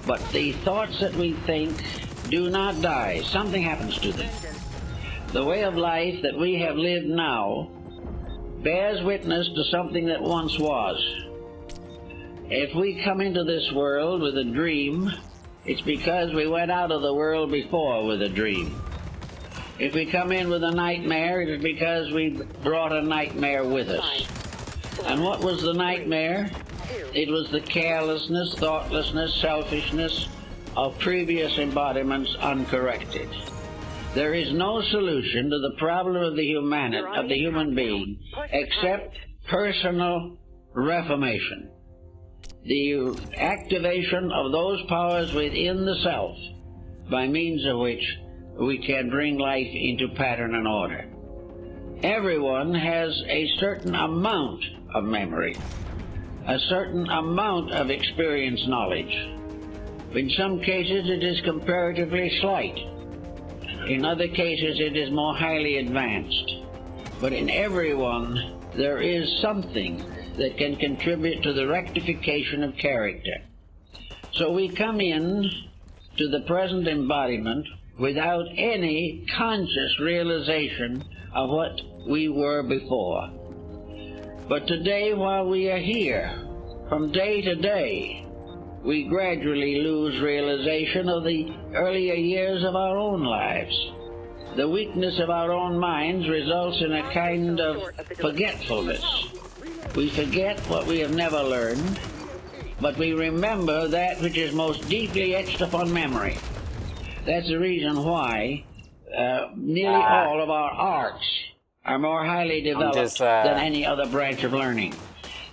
But the thoughts that we think do not die. Something happens to them. The way of life that we have lived now bears witness to something that once was. If we come into this world with a dream, it's because we went out of the world before with a dream. If we come in with a nightmare, it is because we brought a nightmare with us. And what was the nightmare? It was the carelessness, thoughtlessness, selfishness of previous embodiments uncorrected. There is no solution to the problem of the human being except personal reformation. The activation of those powers within the self by means of which we can bring life into pattern and order. Everyone has a certain amount of memory, a certain amount of experience knowledge. In some cases it is comparatively slight. In other cases it is more highly advanced. But in everyone there is something that can contribute to the rectification of character. So we come in to the present embodiment without any conscious realization of what we were before. But today, while we are here, from day to day, we gradually lose realization of the earlier years of our own lives. The weakness of our own minds results in a kind of forgetfulness. We forget what we have never learned, but we remember that which is most deeply etched upon memory. That's the reason why nearly all of our arts are more highly developed than any other branch of learning.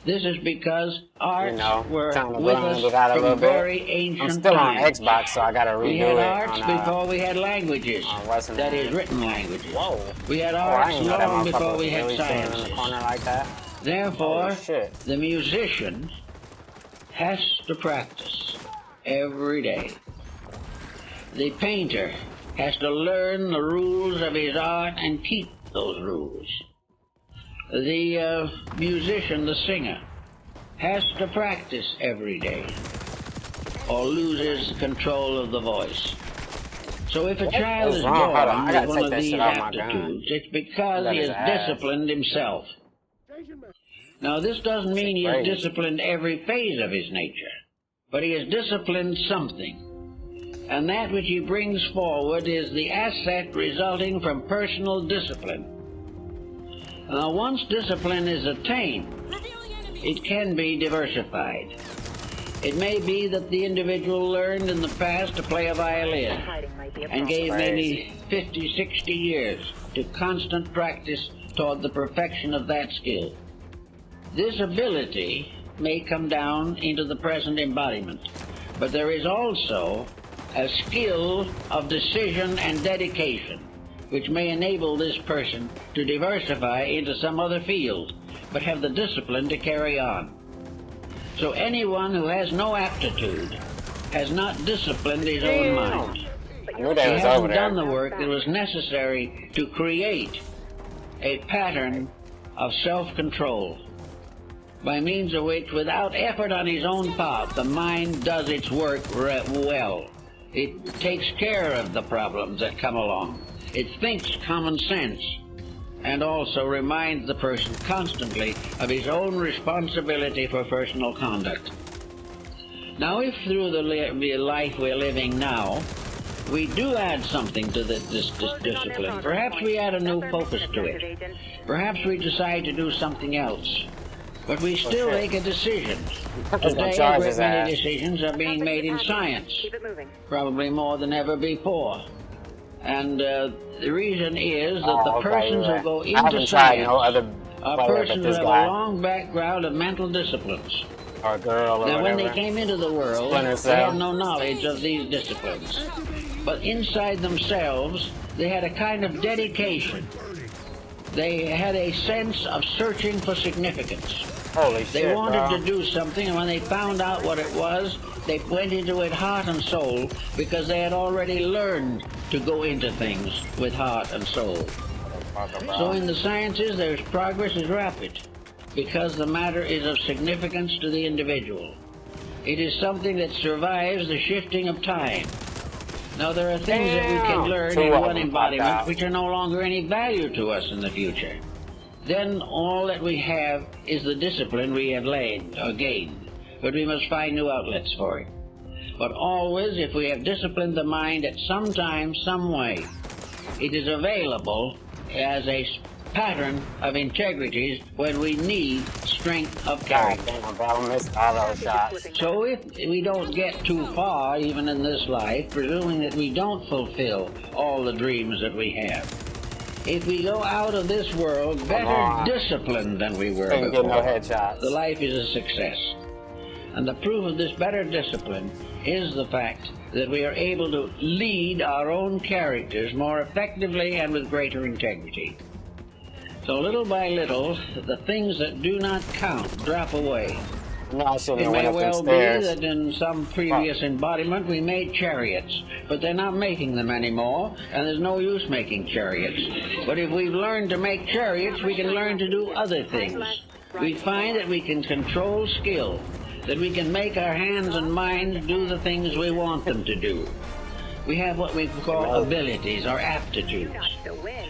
This is because arts were with us from very ancient I'm still times. on Xbox, so I gotta redo it. We had arts before we had languages, that is, written languages. Whoa. We had arts long before we had really sciences. in the corner like that. Therefore, the musician has to practice every day. The painter has to learn the rules of his art and keep those rules. The musician, the singer, has to practice every day or loses control of the voice. So if a child is born with one of these aptitudes, it's because he has disciplined himself. Now, this doesn't mean he has disciplined every phase of his nature, but he has disciplined something. And that which he brings forward is the asset resulting from personal discipline. Now, once discipline is attained, it can be diversified. It may be that the individual learned in the past to play a violin and gave maybe 50, 60 years to constant practice toward the perfection of that skill. This ability may come down into the present embodiment, but there is also a skill of decision and dedication which may enable this person to diversify into some other field, but have the discipline to carry on. So anyone who has no aptitude has not disciplined his own mind. He hasn't done the work that was necessary to create a pattern of self-control, by means of which, without effort on his own part, the mind does its work well. It takes care of the problems that come along. It thinks common sense and also reminds the person constantly of his own responsibility for personal conduct. Now, if through the life we're living now, we do add something to this discipline, perhaps we add a new focus to it. Perhaps we decide to do something else. But we still make a decision. Today, a great many decisions are being made in science, probably more than ever before. And the reason is that the persons who go into science are persons who have a long background of mental disciplines. Or girl or now, when whatever. they came into the world, they had no knowledge of these disciplines. But inside themselves, they had a kind of dedication. They had a sense of searching for significance. Holy shit, They wanted bro. to do something, and when they found out what it was, they went into it heart and soul, because they had already learned to go into things with heart and soul. So in the sciences, their progress is rapid, because the matter is of significance to the individual. It is something that survives the shifting of time. Now, there are things that we can learn in one embodiment which are no longer any value to us in the future. Then all that we have is the discipline we have gained, but we must find new outlets for it. But always, if we have disciplined the mind at some time, some way, it is available as a pattern of integrities when we need strength of character. Damn, bro, missed all those shots. So if we don't get too far, even in this life, presuming that we don't fulfill all the dreams that we have, if we go out of this world better disciplined than we were Ain't before, getting no headshots. the life is a success. And the proof of this better discipline is the fact that we are able to lead our own characters more effectively and with greater integrity. So little by little, the things that do not count drop away. No, I shouldn't It have may went up them well be stairs. that in some previous embodiment we made chariots, but they're not making them anymore, and there's no use making chariots. But if we've learned to make chariots, we can learn to do other things. We find that we can control skill, that we can make our hands and minds do the things we want them to do. We have what we call abilities or aptitudes.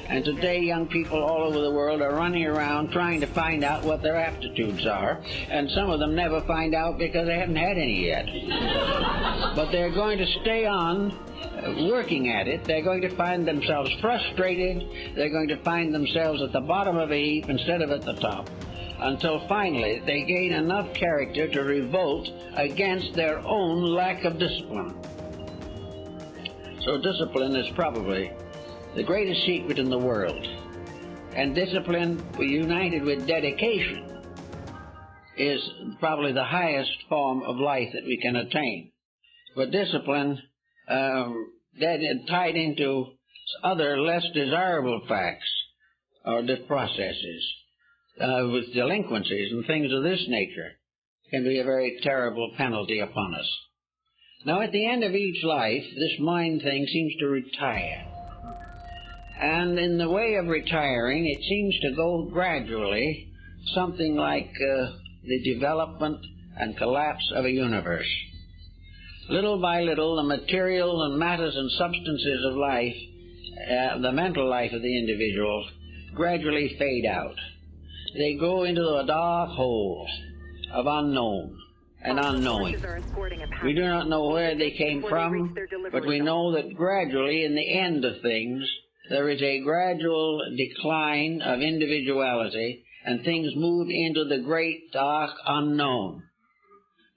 And today young people all over the world are running around trying to find out what their aptitudes are, and some of them never find out because they haven't had any yet. But they're going to stay on working at it. They're going to find themselves frustrated. They're going to find themselves at the bottom of a heap instead of at the top, until finally they gain enough character to revolt against their own lack of discipline. So discipline is probably the greatest secret in the world. And discipline, united with dedication, is probably the highest form of life that we can attain. But discipline, tied into other less desirable facts or processes, with delinquencies and things of this nature, can be a very terrible penalty upon us. Now, at the end of each life, this mind thing seems to retire. And in the way of retiring, it seems to go gradually, something like the development and collapse of a universe. Little by little, the material and matters and substances of life, the mental life of the individual, gradually fade out. They go into a dark hole of unknown and unknowing. We do not know where they came from, but we know that gradually, in the end of things, there is a gradual decline of individuality, and things move into the great dark unknown.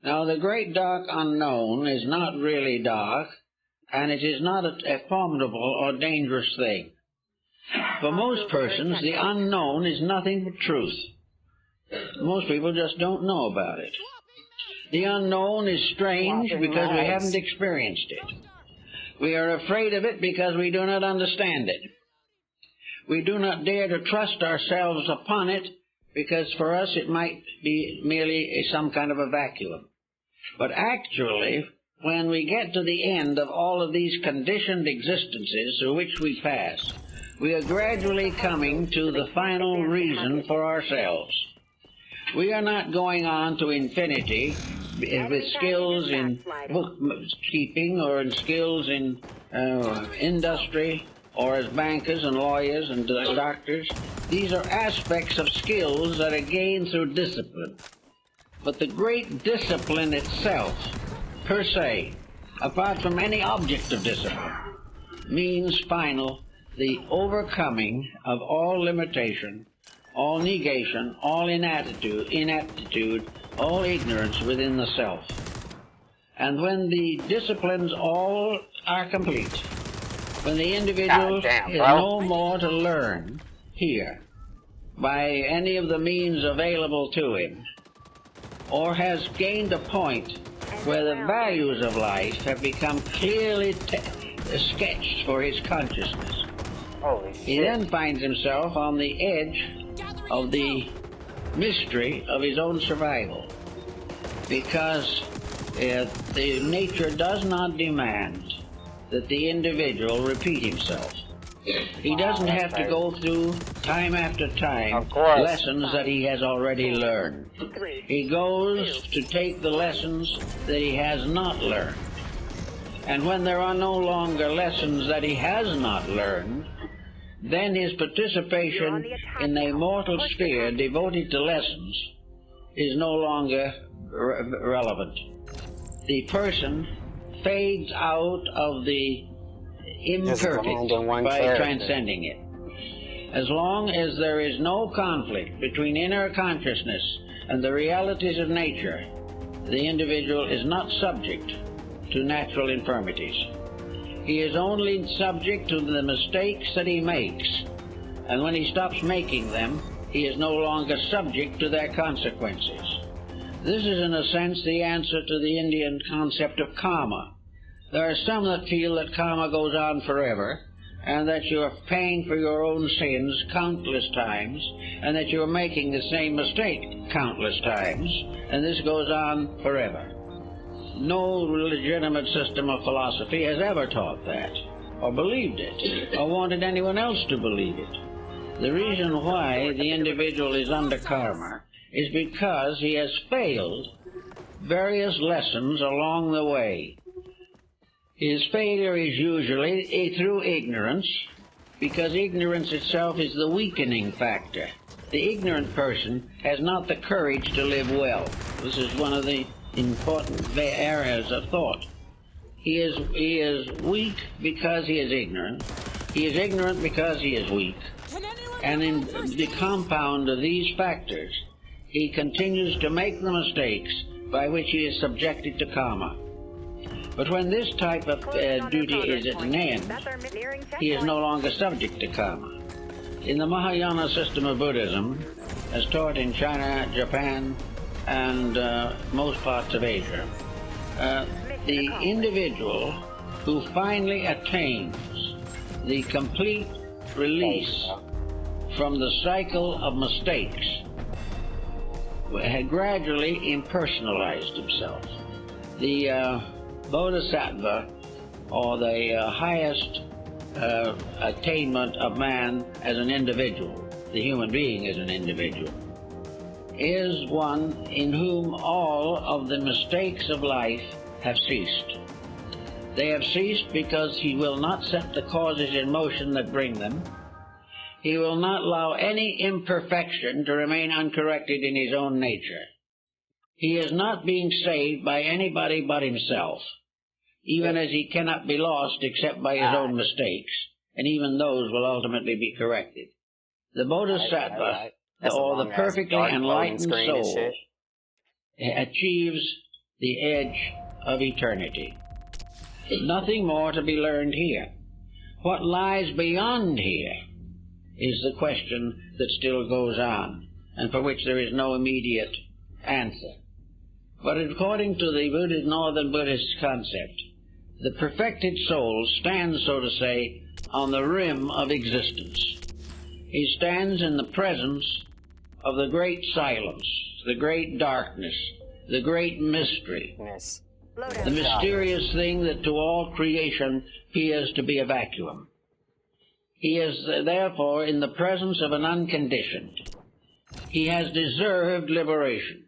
Now, the great dark unknown is not really dark, and it is not a formidable or dangerous thing. For most persons, the unknown is nothing but truth. Most people just don't know about it. The unknown is strange because we haven't experienced it. We are afraid of it because we do not understand it. We do not dare to trust ourselves upon it because for us it might be merely some kind of a vacuum. But actually, when we get to the end of all of these conditioned existences through which we pass, we are gradually coming to the final reason for ourselves. We are not going on to infinity with skills in bookkeeping or in skills in industry or as bankers and lawyers and doctors. These are aspects of skills that are gained through discipline. But the great discipline itself, per se, apart from any object of discipline, means the overcoming of all limitation, all negation, all inaptitude, all ignorance within the self. And when the disciplines all are complete, when the individual is no more to learn here by any of the means available to him, or has gained a point where the values of life have become clearly sketched for his consciousness, he then finds himself on the edge of the mystery of his own survival, because the nature does not demand that the individual repeat himself. He doesn't have to go through time after time lessons that he has already learned. He goes to take the lessons that he has not learned. And when there are no longer lessons that he has not learned, then his participation in the immortal sphere devoted to lessons is no longer relevant. The person fades out of the imperfect by transcending it. As long as there is no conflict between inner consciousness and the realities of nature, the individual is not subject to natural infirmities. He is only subject to the mistakes that he makes, and when he stops making them, he is no longer subject to their consequences. This is, in a sense, the answer to the Indian concept of karma. There are some that feel that karma goes on forever, and that you are paying for your own sins countless times, and that you are making the same mistake countless times, and this goes on forever. No legitimate system of philosophy has ever taught that, or believed it, or wanted anyone else to believe it. The reason why the individual is under karma is because he has failed various lessons along the way. His failure is usually through ignorance, because ignorance itself is the weakening factor. The ignorant person has not the courage to live well. This is one of the important areas of thought. He is weak because he is ignorant. He is ignorant because he is weak. And in the compound of these factors, he continues to make the mistakes by which he is subjected to karma. But when this type of duty is at an end, he is no longer subject to karma. In the Mahayana system of Buddhism, as taught in China, Japan, and most parts of Asia, the individual who finally attains the complete release from the cycle of mistakes had gradually impersonalized himself. The Bodhisattva, or the highest attainment of man as an individual, the human being as an individual, is one in whom all of the mistakes of life have ceased. They have ceased because he will not set the causes in motion that bring them. He will not allow any imperfection to remain uncorrected in his own nature. He is not being saved by anybody but himself, even as he cannot be lost except by his own mistakes, and even those will ultimately be corrected. The Bodhisattva, or the perfectly enlightened soul, achieves the edge of eternity. Nothing more to be learned here. What lies beyond here is the question that still goes on, and for which there is no immediate answer. But according to the Northern Buddhist concept, the perfected soul stands, so to say, on the rim of existence. He stands in the presence of the great silence, the great darkness, the great mystery, the mysterious thing that to all creation appears to be a vacuum. He is therefore in the presence of an unconditioned. He has deserved liberation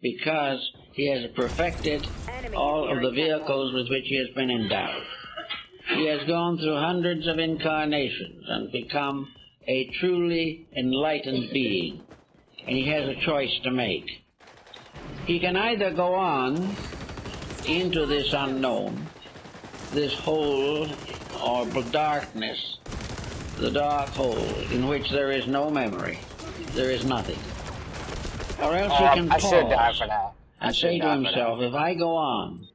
because he has perfected all of the vehicles with which he has been endowed. He has gone through hundreds of incarnations and become a truly enlightened being, and he has a choice to make. He can either go on into this unknown, this hole or darkness, the dark hole in which there is no memory, there is nothing. Or else he can I should die pause for that. and say to himself, if I go on,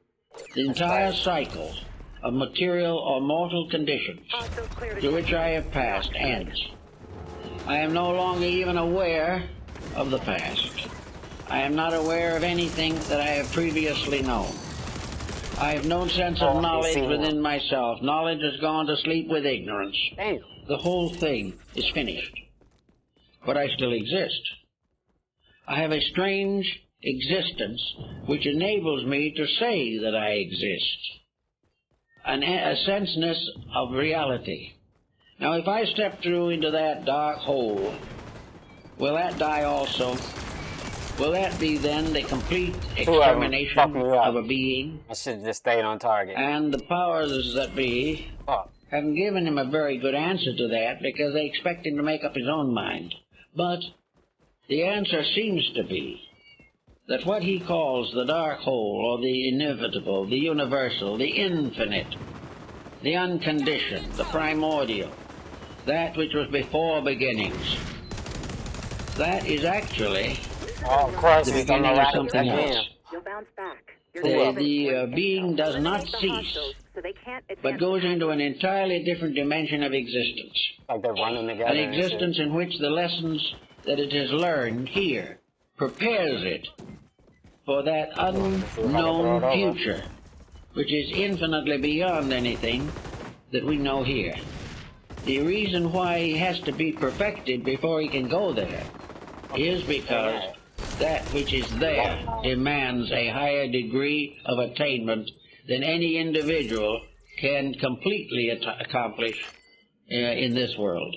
the entire cycle of material or mortal conditions through which I have passed ends. I am no longer even aware of the past. I am not aware of anything that I have previously known. I have no sense of knowledge within myself. Knowledge has gone to sleep with ignorance. Damn. The whole thing is finished. But I still exist. I have a strange existence which enables me to say that I exist. A senseness of reality. Now, if I step through into that dark hole, will that die also? Will that be then the complete extermination of a being? I should have just stayed on target. And the powers that be haven't given him a very good answer to that because they expect him to make up his own mind. But the answer seems to be that what he calls the dark hole, or the inevitable, the universal, the infinite, the unconditioned, the primordial, that which was before beginnings, that is actually the beginning of something else. You'll bounce back. The being does not cease, but goes into an entirely different dimension of existence. Like they're running together. An existence in which the lessons that it has learned here prepares it for that unknown future, which is infinitely beyond anything that we know here. The reason why he has to be perfected before he can go there is because that which is there demands a higher degree of attainment than any individual can completely accomplish in this world.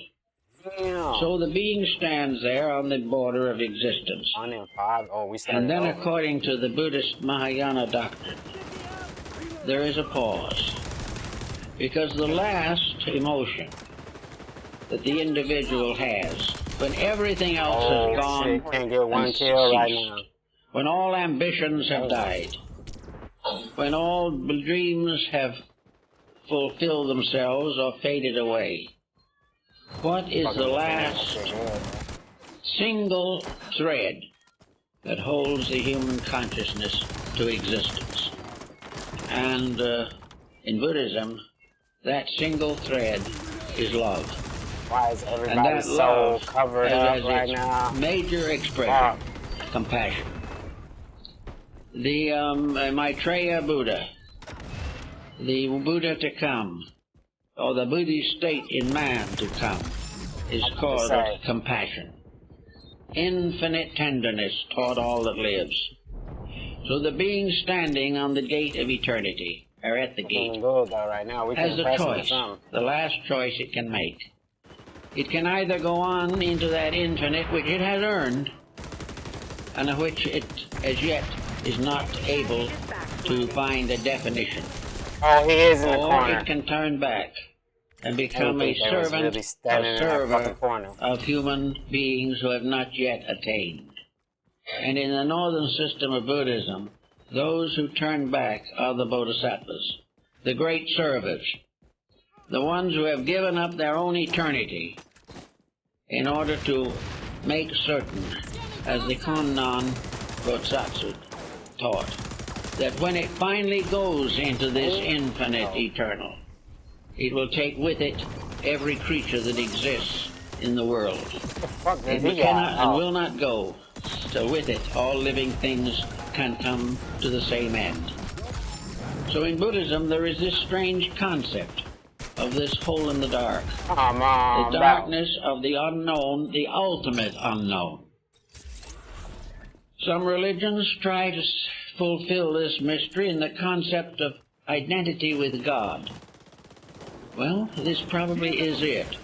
So the being stands there on the border of existence. And then according to the Buddhist Mahayana doctrine, there is a pause. Because the last emotion that the individual has, when everything else has gone can't get one kill right now. When all ambitions have died, when all dreams have fulfilled themselves or faded away, what is the last single thread that holds the human consciousness to existence? And in Buddhism, that single thread is love. Why is everybody so covered up right now? Major expression, compassion. The Maitreya Buddha, the Buddha to come, or the Buddhist state in man to come, is called compassion. Infinite tenderness toward all that lives. So the being standing on the gate of eternity, or at the gate, has a choice, the last choice it can make. It can either go on into that infinite which it has earned, and of which it as yet is not able to find a definition. Oh, he is in the corner. Or it can turn back and become a servant, a server of human beings who have not yet attained. And in the northern system of Buddhism, those who turn back are the bodhisattvas, the great servers, the ones who have given up their own eternity in order to make certain, as the Konnan Bosatsu taught, that when it finally goes into this infinite eternal, it will take with it every creature that exists in the world. It cannot and will not go till with it all living things can come to the same end. So in Buddhism there is this strange concept of this hole in the dark. The darkness of the unknown, the ultimate unknown. Some religions try to fulfill this mystery in the concept of identity with God. Well, this probably is it.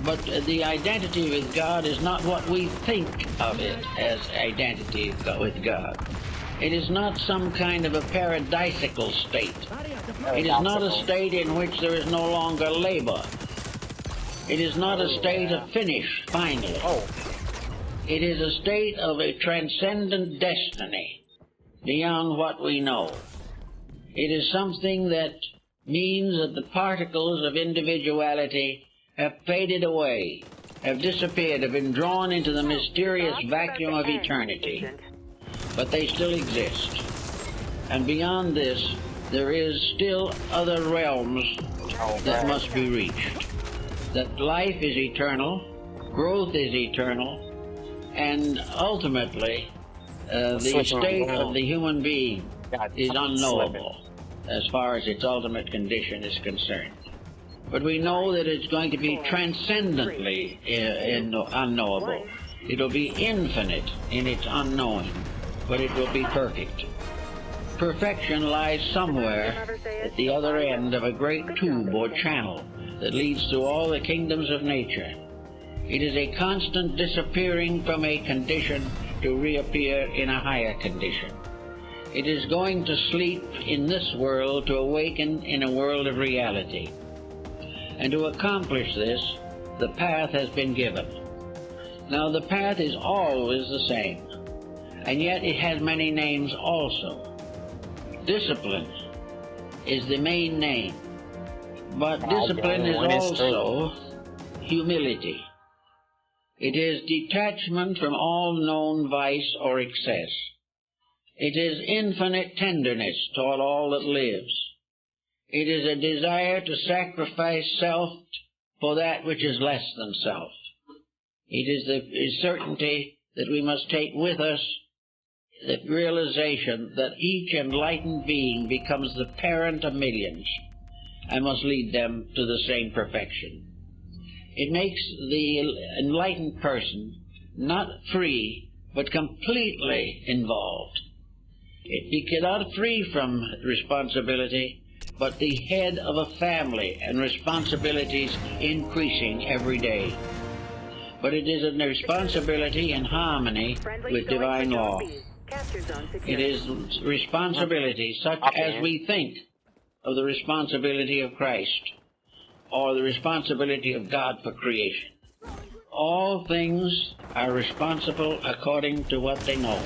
But the identity with God is not what we think of it as identity with God. It is not some kind of a paradisical state. It is not a state in which there is no longer labor. It is not a state of finish, finally. It is a state of a transcendent destiny beyond what we know. It is something that means that the particles of individuality have faded away, have disappeared, have been drawn into the mysterious vacuum of eternity. But they still exist. And beyond this, there is still other realms that must be reached. That life is eternal, growth is eternal, and ultimately, the state of the human being is unknowable as far as its ultimate condition is concerned. But we know that it's going to be transcendently unknowable. It'll be infinite in its unknowing, but it will be perfect. Perfection lies somewhere at the other end of a great tube or channel that leads through all the kingdoms of nature. It is a constant disappearing from a condition to reappear in a higher condition. It is going to sleep in this world to awaken in a world of reality. And to accomplish this, the path has been given. Now, the path is always the same, and yet it has many names also. Discipline is the main name, but discipline is also humility. It is detachment from all known vice or excess. It is infinite tenderness toward all that lives. It is a desire to sacrifice self for that which is less than self. It is the certainty that we must take with us the realization that each enlightened being becomes the parent of millions and must lead them to the same perfection. It makes the enlightened person not free, but completely involved. It is not free from responsibility, but the head of a family, and responsibilities increasing every day. But it is a responsibility in harmony with divine law. It is responsibility such as we think of the responsibility of Christ, or the responsibility of God for creation. All things are responsible according to what they know.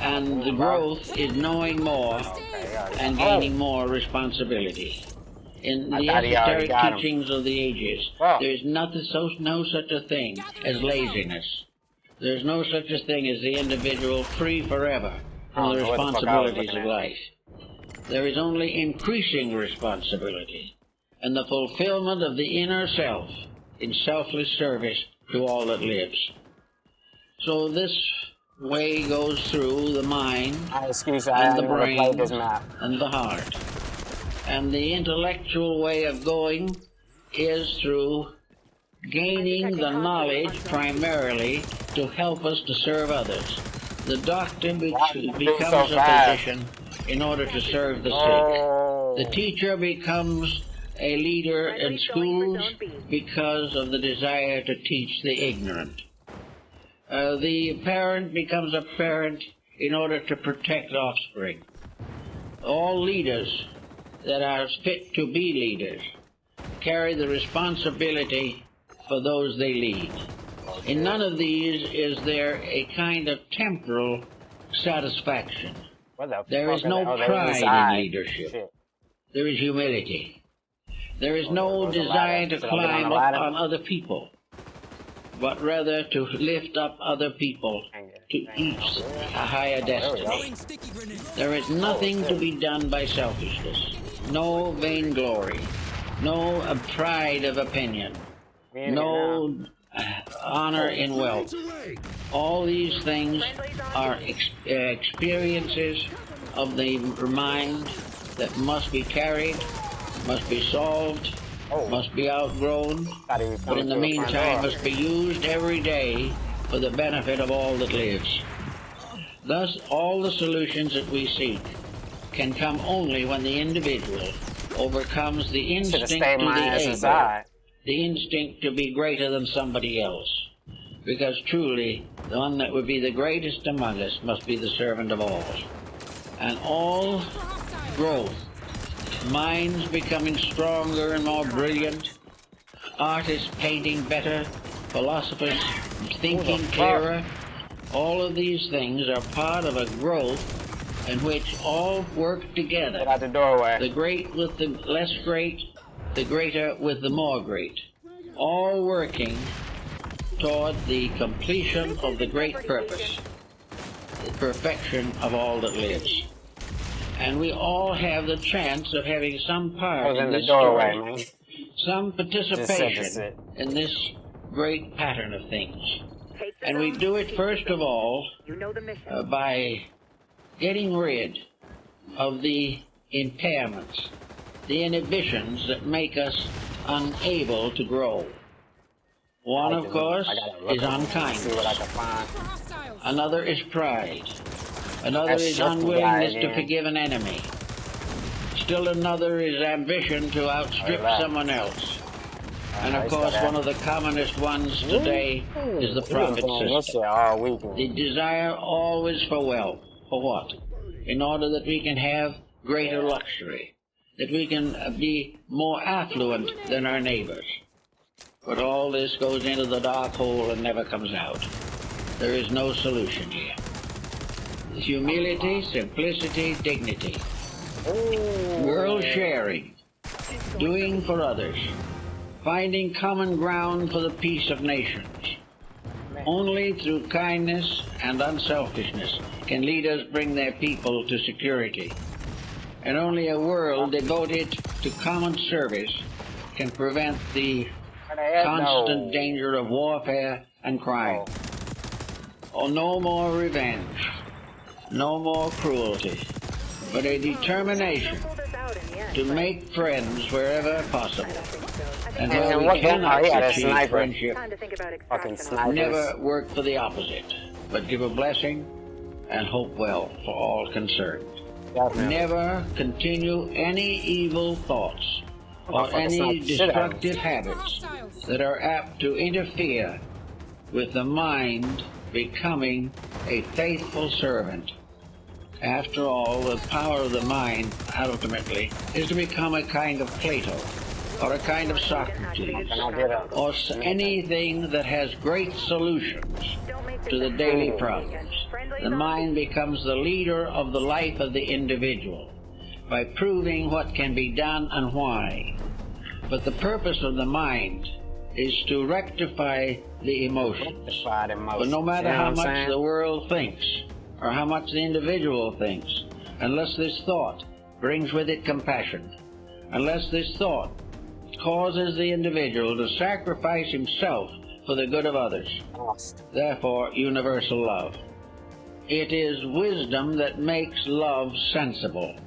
And the growth is knowing more and gaining more responsibility. In the esoteric teachings of the ages, there is no such a thing as laziness. There is no such a thing as the individual free forever from the responsibilities of life. There is only increasing responsibility and the fulfillment of the inner self in selfless service to all that lives. So this way goes through the mind and the brain and the heart. And the intellectual way of going is through gaining the knowledge primarily to help us to serve others. The doctor becomes a physician in order to serve the sick. The teacher becomes a leader in schools because of the desire to teach the ignorant. The parent becomes a parent in order to protect offspring. All leaders that are fit to be leaders carry the responsibility for those they lead. In none of these is there a kind of temporal satisfaction. There is no pride in leadership. There is humility. There is no desire to climb up on other people, but rather to lift up other people to each a higher destiny. There is nothing to be done by selfishness, no vainglory, no pride of opinion, no honor in wealth. All these things are experiences of the mind that must be carried, must be solved, must be outgrown, but in the meantime must be used every day for the benefit of all that lives. Thus, all the solutions that we seek can come only when the individual overcomes the instinct to the ego, the instinct to be greater than somebody else, because truly the one that would be the greatest among us must be the servant of all. And all growth, minds becoming stronger and more brilliant, artists painting better, philosophers thinking clearer, all of these things are part of a growth in which all work together. Get out the doorway. The great with the less great, the greater with the more great. All working toward the completion of the great purpose, the perfection of all that lives. And we all have the chance of having some part in this story, some participation in this great pattern of things. And we do it first of all by getting rid of the impairments, the inhibitions that make us unable to grow. One, of course, is unkindness. Another is pride. Another is unwillingness to forgive an enemy. Still another is ambition to outstrip someone else. And of course, one of the commonest ones today is the profit system. The desire always for wealth. For what? In order that we can have greater luxury, that we can be more affluent than our neighbors. But all this goes into the dark hole and never comes out. There is no solution here. Humility, simplicity, dignity, world sharing, doing for others, finding common ground for the peace of nations. Only through kindness and unselfishness can leaders bring their people to security. And only a world devoted to common service can prevent the constant danger of warfare and crime. Oh, no more revenge, no more cruelty, but a determination to make friends wherever possible. And where we cannot achieve friendship, never work for the opposite, but give a blessing and hope well for all concerned. Never continue any evil thoughts or any destructive habits that are apt to interfere with the mind becoming a faithful servant. After all, the power of the mind, ultimately, is to become a kind of Plato, or a kind of Socrates, or anything that has great solutions to the daily problems. The mind becomes the leader of the life of the individual by proving what can be done and why. But the purpose of the mind is to rectify the emotions. But no matter how much the world thinks, or how much the individual thinks, unless this thought brings with it compassion, unless this thought causes the individual to sacrifice himself for the good of others, therefore universal love. It is wisdom that makes love sensible.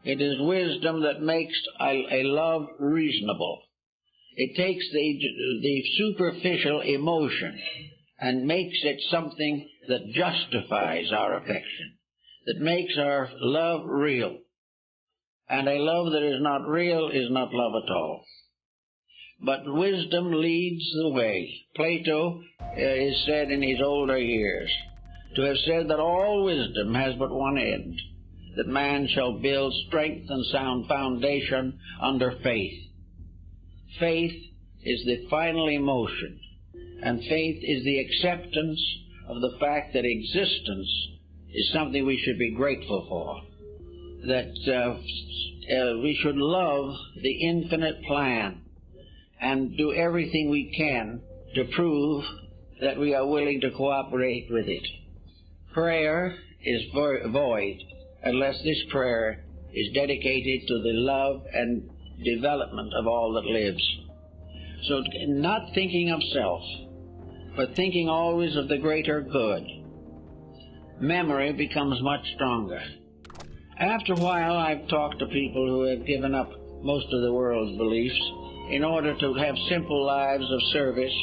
It is wisdom that makes a love reasonable. It takes the superficial emotion and makes it something that justifies our affection, that makes our love real. And a love that is not real is not love at all. But wisdom leads the way. Plato is said in his older years to have said that all wisdom has but one end, that man shall build strength and sound foundation under faith. Faith is the final emotion, and faith is the acceptance of the fact that existence is something we should be grateful for, that we should love the infinite plan and do everything we can to prove that we are willing to cooperate with it. Prayer is void unless this prayer is dedicated to the love and development of all that lives. So not thinking of self, but thinking always of the greater good, memory becomes much stronger. After a while, I've talked to people who have given up most of the world's beliefs in order to have simple lives of service.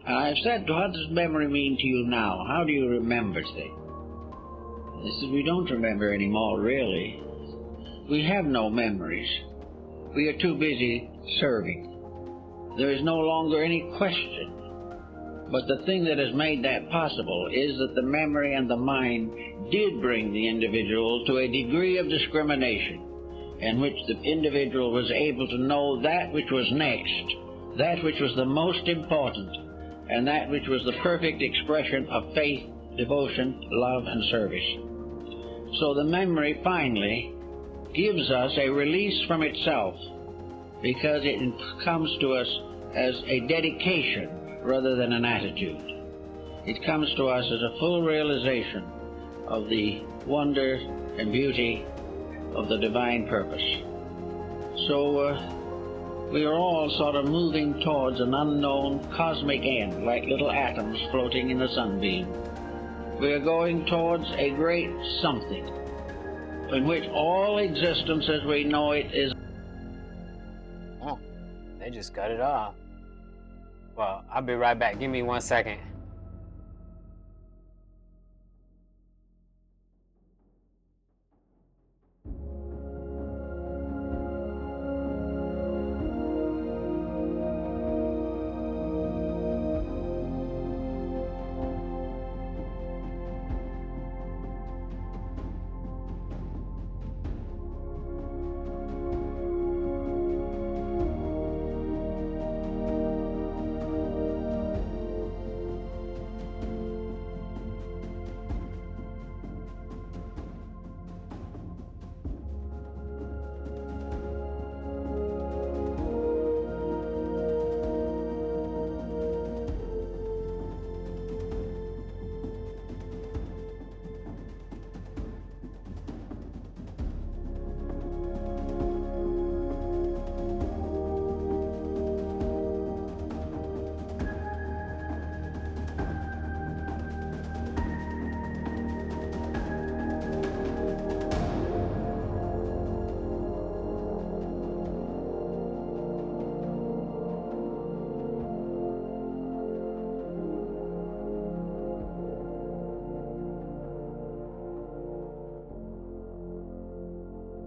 And I've said, what does memory mean to you now? How do you remember things? They said, we don't remember anymore, really. We have no memories. We are too busy serving. There is no longer any question But the thing that has made that possible is that the memory and the mind did bring the individual to a degree of discrimination in which the individual was able to know that which was next, that which was the most important, and that which was the perfect expression of faith, devotion, love, and service. So the memory finally gives us a release from itself, because it comes to us as a dedication rather than an attitude. It comes to us as a full realization of the wonder and beauty of the divine purpose. So we are all sort of moving towards an unknown cosmic end, like little atoms floating in the sunbeam. We are going towards a great something in which all existence as we know it is. Oh, they just cut it off. Well, I'll be right back. Give me 1 second.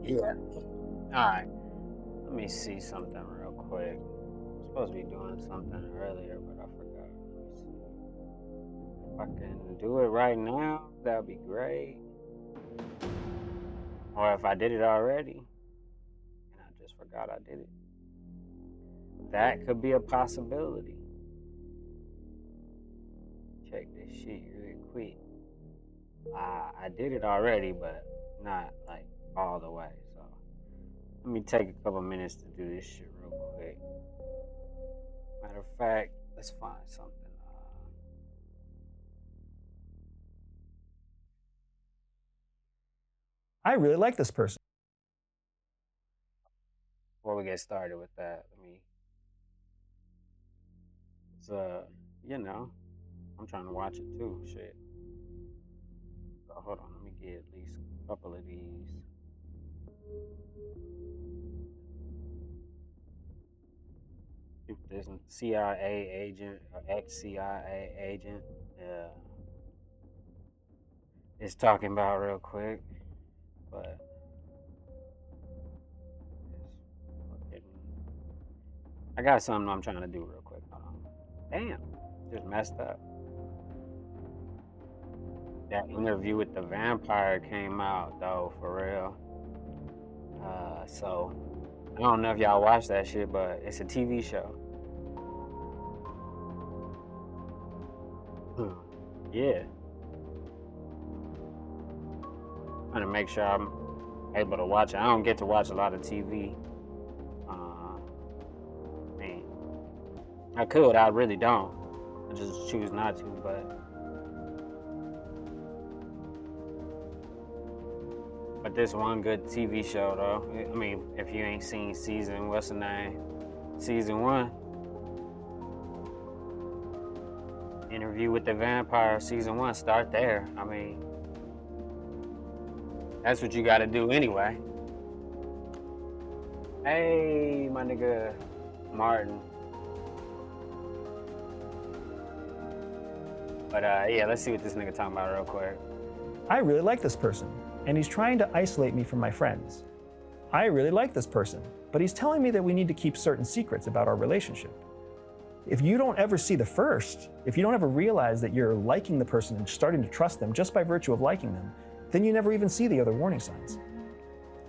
Yeah. Alright. Let me see something real quick. I'm supposed to be doing something earlier, but I forgot. Let me see. If I can do it right now, that would be great. Or if I did it already, and I just forgot I did it. That could be a possibility. Check this shit real quick. I did it already, but not like all the way. So let me take a couple minutes to do this shit real quick. Matter of fact, let's find something. I really like this person. Before we get started with that, you know, I'm trying to watch it too. Shit. So hold on, let me get at least a couple of these. If there's a CIA agent or ex-CIA agent, it's talking about real quick, but I got something I'm trying to do real quick. Hold on. Damn, just messed up. That interview with the vampire came out though, for real. So I don't know if y'all watch that shit, but it's a TV show. Yeah. I'm trying to make sure I'm able to watch it. I don't get to watch a lot of TV. I could, I really don't. I just choose not to, but this one good TV show though. I mean, if you ain't seen season 1, Interview with the Vampire, season 1, start there. I mean, that's what you gotta do anyway. Hey, my nigga Martin. But yeah, let's see what this nigga talking about real quick. I really like this person, and he's trying to isolate me from my friends. I really like this person, but he's telling me that we need to keep certain secrets about our relationship. If you don't ever see the first, if you don't ever realize that you're liking the person and starting to trust them just by virtue of liking them, then you never even see the other warning signs.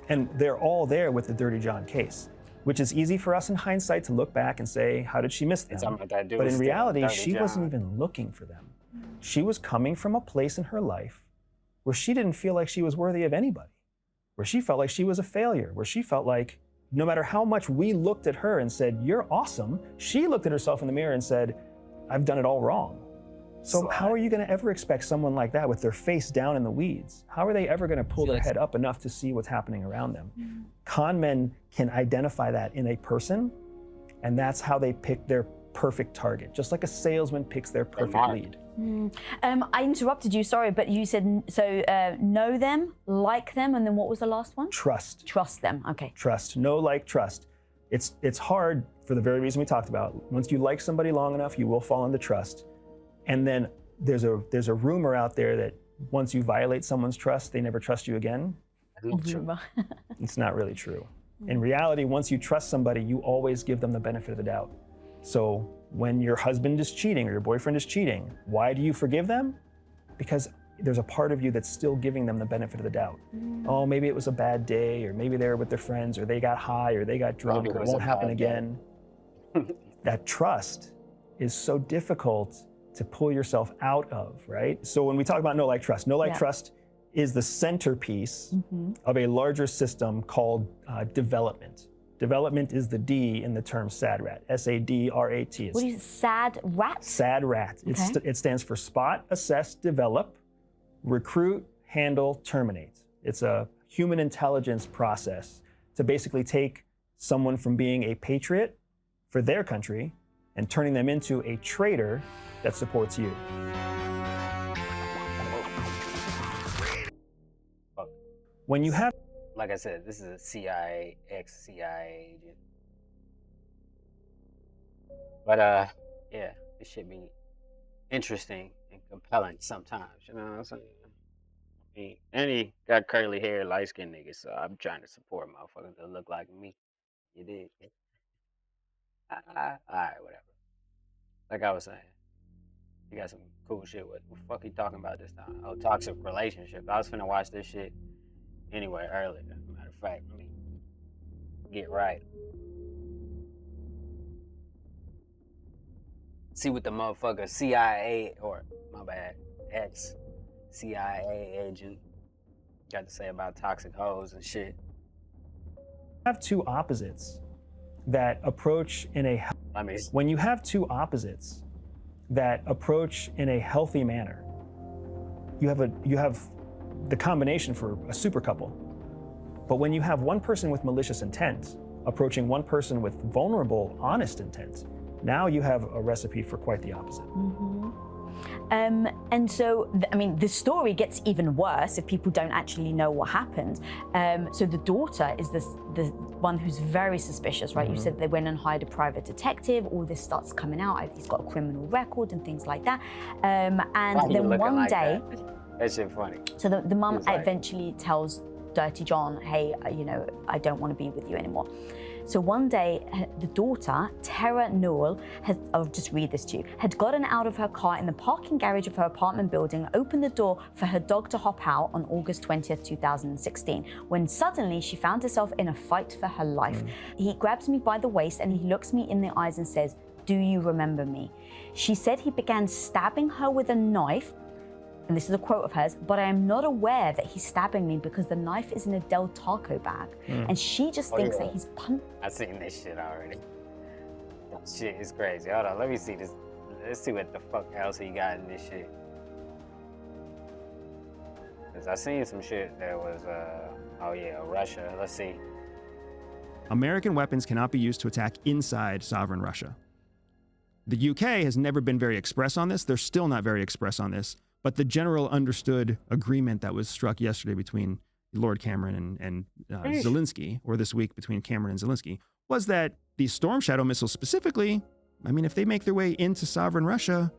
And they're all there with the Dirty John case, which is easy for us in hindsight to look back and say, how did she miss them? But in reality, she wasn't even looking for them. She was coming from a place in her life where she didn't feel like she was worthy of anybody, where she felt like she was a failure, where she felt like no matter how much we looked at her and said, you're awesome, she looked at herself in the mirror and said, I've done it all wrong. So how are you going to ever expect someone like that with their face down in the weeds? How are they ever going to pull their head up enough to see what's happening around them? Con men can identify that in a person, and that's how they pick their perfect target, just like a salesman picks their perfect lead. I interrupted you, sorry, but you said, so know them, like them, and then what was the last one? Trust. Trust them, okay. Trust, know, like, trust. It's hard for the very reason we talked about. Once you like somebody long enough, you will fall into trust. And then there's a rumor out there that once you violate someone's trust, they never trust you again. It's not really true. In reality, once you trust somebody, you always give them the benefit of the doubt. So when your husband is cheating or your boyfriend is cheating, why do you forgive them? Because there's a part of you that's still giving them the benefit of the doubt. Oh, maybe it was a bad day, or maybe they were with their friends, or they got high, or they got drunk, or it won't happen again. That trust is so difficult to pull yourself out of, right? So when we talk about know, like, trust, trust is the centerpiece of a larger system called development. Development is the D in the term SADRAT, S-A-D-R-A-T. What is it, SADRAT? SADRAT. Okay. It stands for Spot, Assess, Develop, Recruit, Handle, Terminate. It's a human intelligence process to basically take someone from being a patriot for their country and turning them into a traitor that supports you. When you have, like I said, this is a CIA, ex-CIA agent. But yeah, it should be interesting and compelling sometimes, you know what I'm saying? I mean, and he got curly hair, light-skinned nigga, so I'm trying to support motherfuckers that look like me. You dig? Alright, whatever. Like I was saying, you got some cool shit. What the fuck you talking about this time? Oh, toxic relationship. I was finna watch this shit anyway earlier. Matter of fact, let me get right. See what the motherfucker CIA, or my bad, ex-CIA agent got to say about toxic hoes and shit. have two opposites that approach in a when you have two opposites that approach in a healthy manner, you have the combination for a super couple. But when you have one person with malicious intent approaching one person with vulnerable, honest intent, now you have a recipe for quite the opposite. And so, I mean, the story gets even worse if people don't actually know what happened. So the daughter is the one who's very suspicious, right? You said they went and hired a private detective. All this starts coming out. He's got a criminal record and things like that. And then one day, that shit funny. So the mum eventually tells Dirty John, hey, I don't want to be with you anymore. So one day, the daughter, Tara Newell, I'll just read this to you, had gotten out of her car in the parking garage of her apartment building, opened the door for her dog to hop out on August 20th, 2016, when suddenly she found herself in a fight for her life. He grabs me by the waist and he looks me in the eyes and says, "Do you remember me?" She said he began stabbing her with a knife, and this is a quote of hers, "But I am not aware that he's stabbing me because the knife is in a Del Taco bag." And she just thinks that he's punching. I seen this shit already. That shit is crazy. Hold on, let me see this. Let's see what the fuck else he got in this shit. Cause I seen some shit that was, oh yeah, Russia. Let's see. American weapons cannot be used to attack inside sovereign Russia. The UK has never been very express on this. They're still not very express on this. But the general understood agreement that was struck yesterday between Lord Cameron and Zelensky, or this week between Cameron and Zelensky, was that these Storm Shadow missiles specifically, I mean, if they make their way into sovereign Russia,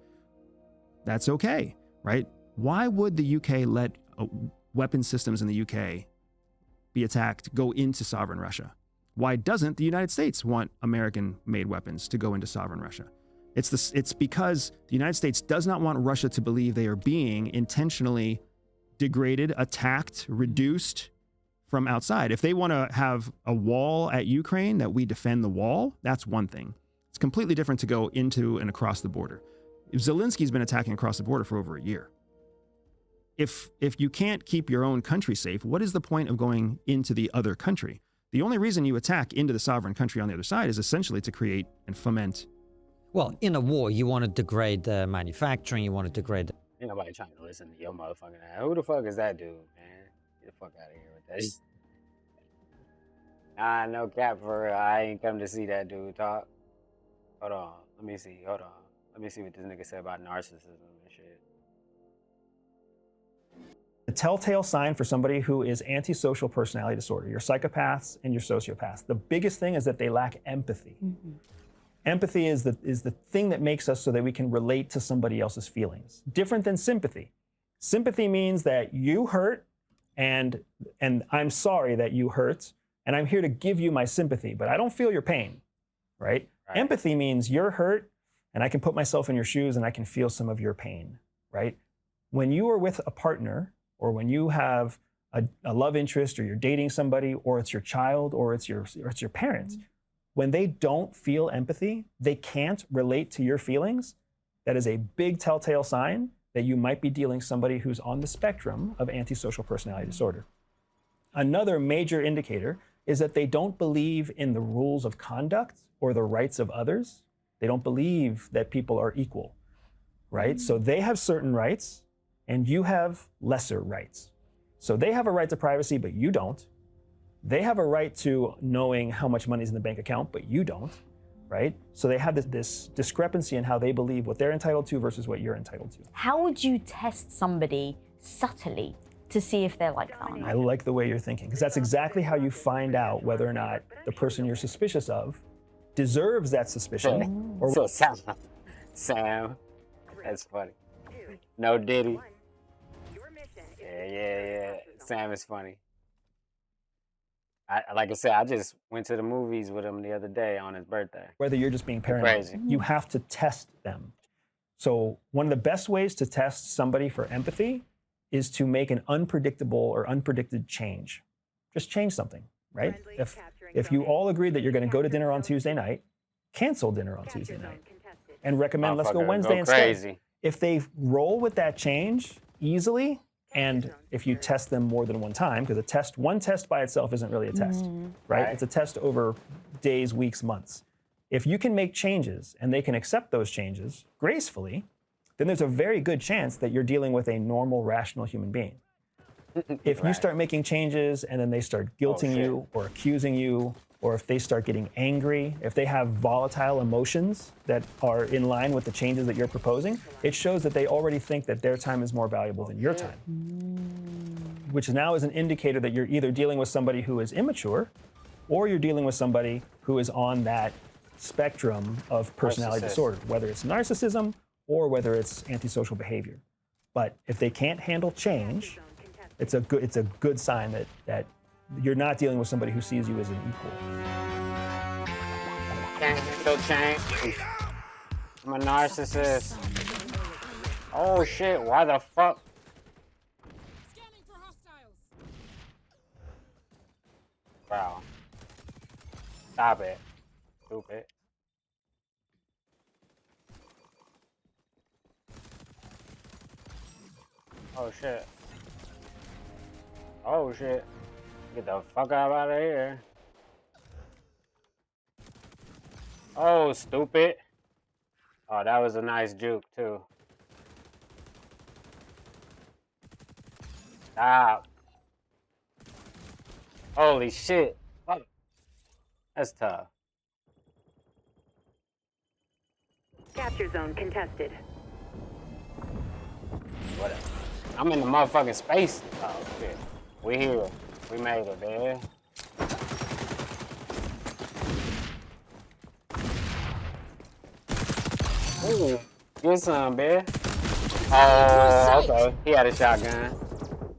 that's okay, right? Why would the UK let weapon systems in the UK be attacked, go into sovereign Russia? Why doesn't the United States want American-made weapons to go into sovereign Russia? It's because the United States does not want Russia to believe they are being intentionally degraded, attacked, reduced from outside. If they want to have a wall at Ukraine that we defend the wall, that's one thing. It's completely different to go into and across the border. Zelensky's been attacking across the border for over a year. If you can't keep your own country safe, what is the point of going into the other country? The only reason you attack into the sovereign country on the other side is essentially to create and foment. Well, in a war, you want to degrade the manufacturing, you want to degrade... Ain't nobody trying to listen to your motherfucking ass. Who the fuck is that dude, man? Get the fuck out of here with that shit. Nah, no cap for real. I ain't come to see that dude talk. Hold on. Let me see. Hold on. Let me see what this nigga said about narcissism and shit. The telltale sign for somebody who is antisocial personality disorder, your psychopaths and your sociopaths, the biggest thing is that they lack empathy. Mm-hmm. Empathy is the thing that makes us so that we can relate to somebody else's feelings. Different than sympathy. Sympathy means that you hurt and I'm sorry that you hurt and I'm here to give you my sympathy, but I don't feel your pain, right? Empathy means you're hurt and I can put myself in your shoes and I can feel some of your pain, right? When you are with a partner or when you have a love interest or you're dating somebody or it's your child or it's your parents, when they don't feel empathy, they can't relate to your feelings, that is a big telltale sign that you might be dealing with somebody who's on the spectrum of antisocial personality disorder. Another major indicator is that they don't believe in the rules of conduct or the rights of others. They don't believe that people are equal, right? So they have certain rights and you have lesser rights. So they have a right to privacy, but you don't. They have a right to knowing how much money is in the bank account, but you don't, right? So they have this discrepancy in how they believe what they're entitled to versus what you're entitled to. How would you test somebody subtly to see if they're like that or not? I like the way you're thinking, because that's exactly how you find out whether or not the person you're suspicious of deserves that suspicion. Or So Sam, that's funny. No Diddy. Yeah. Sam is funny. Like I said, I just went to the movies with him the other day on his birthday. whether you're just being paranoid. Crazy. You have to test them. So one of the best ways to test somebody for empathy is to make an unpredictable or unpredicted change. Just change something, right? If you all agreed that you're going to go to dinner on Tuesday night, cancel dinner on Tuesday night and recommend let's go Wednesday instead. Crazy. If they roll with that change easily, and if you test them more than one time, because one test by itself isn't really a test, right? It's a test over days, weeks, months. If you can make changes and they can accept those changes gracefully, then there's a very good chance that you're dealing with a normal, rational human being. If you start making changes and then they start guilting you or accusing you, or if they start getting angry, if they have volatile emotions that are in line with the changes that you're proposing, it shows that they already think that their time is more valuable than your time. Which now is an indicator that you're either dealing with somebody who is immature or you're dealing with somebody who is on that spectrum of personality disorder, whether it's narcissism or whether it's antisocial behavior. But if they can't handle change, it's a good sign that you're not dealing with somebody who sees you as an equal. Can't handle change. I'm a narcissist. Oh shit, why the fuck? Scanning for hostiles. Wow. Stop it. Stupid. Oh shit. Oh shit. Get the fuck out of here. Oh, stupid. Oh, that was a nice juke, too. Stop. Holy shit. Fuck. That's tough. Capture zone contested. Whatever. I'm in the motherfucking space. Oh, shit. We here. We made it, man. Ooh, get some, man. Oh, okay. He had a shotgun.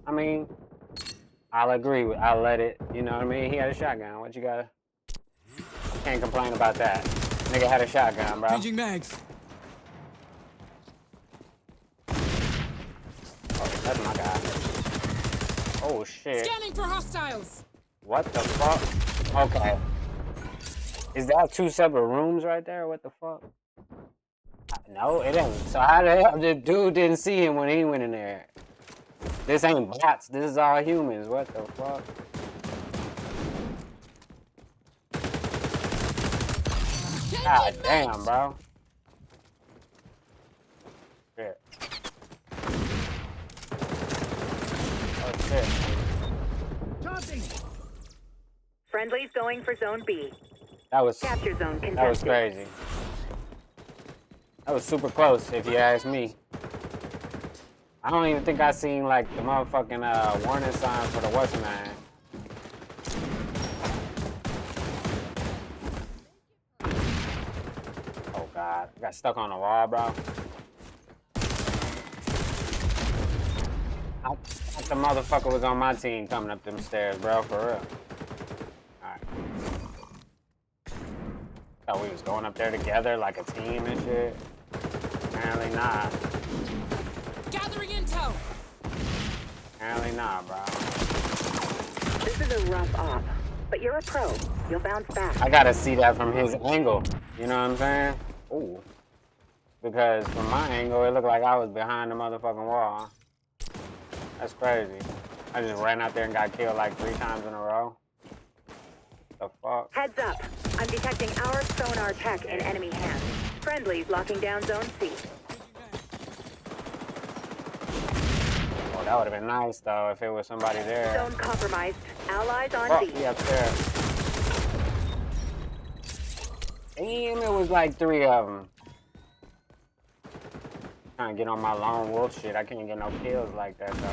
I mean, I'll let it. You know what I mean? He had a shotgun. What you got? Can't complain about that. Nigga had a shotgun, bro. Changing mags. That's my guy. Oh shit. Scanning for hostiles. What the fuck? Okay. Is that 2 separate rooms right there? What the fuck? No, it ain't. So how the hell the dude didn't see him when he went in there? This ain't bots. This is all humans. What the fuck? God damn, bro. Shit. Oh shit. Friendlies going for Zone B. That was Capture zone contested. that was crazy. That was super close, if you ask me. I don't even think I seen like the motherfucking warning sign for the what's man. Oh god, I got stuck on the wall, bro. I thought the motherfucker was on my team coming up them stairs, bro, for real. Alright. Thought we was going up there together like a team and shit. Apparently not. Gathering intel. Apparently not, bro. This is a rough op, but you're a pro. You'll bounce back. I gotta see that from his angle. You know what I'm saying? Ooh. Because from my angle, it looked like I was behind the motherfucking wall. That's crazy. I just ran out there and got killed like 3 times in a row. The fuck? Heads up. I'm detecting our sonar tech in enemy hands. Friendlies locking down Zone C. Oh, that would have been nice though if it was somebody there. Zone compromised. Allies on Fuck, B. he upstairs. Damn, it was like 3 of them. Trying to get on my lone wolf shit. I can't get no kills like that though.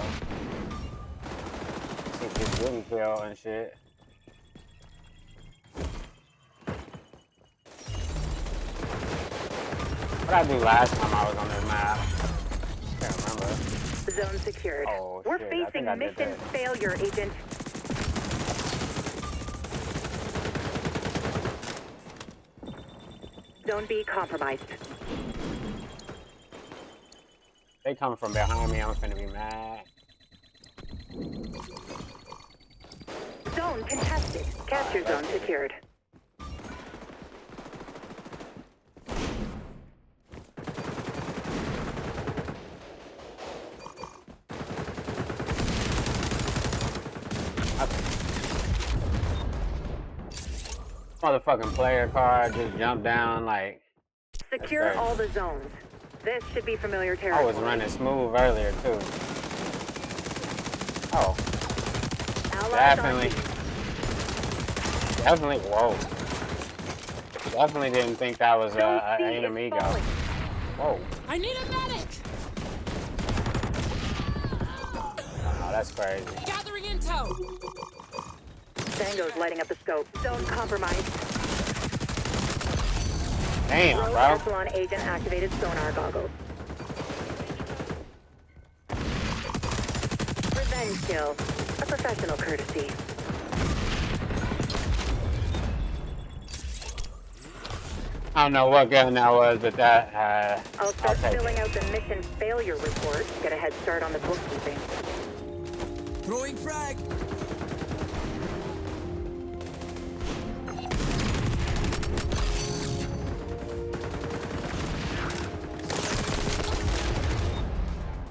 Think this really kill and shit. What I do last time I was on this map? Can't remember. Zone secured. Oh, We're shit, I facing think I did mission that. failure, Agent. Zone B compromised. They come from behind me, I'm finna be mad. Zone contested. Capture zone secured. Motherfucking player card just jumped down like Secure crazy. all the zones. This should be familiar I territory. was running smooth earlier too. Oh, Allies on definitely, B. definitely, whoa. Definitely didn't think that was Zone an C is enemigo. falling. Whoa, I need a medic. oh, that's crazy. Gathering intel. Tango's lighting up the scope. Zone compromised. Damn, Rogue bro. Echelon agent activated sonar goggles. Revenge kill. A professional courtesy. I don't know what gun that was, but that, I'll start take filling it. out the mission failure report. Get a head start on the bookkeeping. Throwing frag.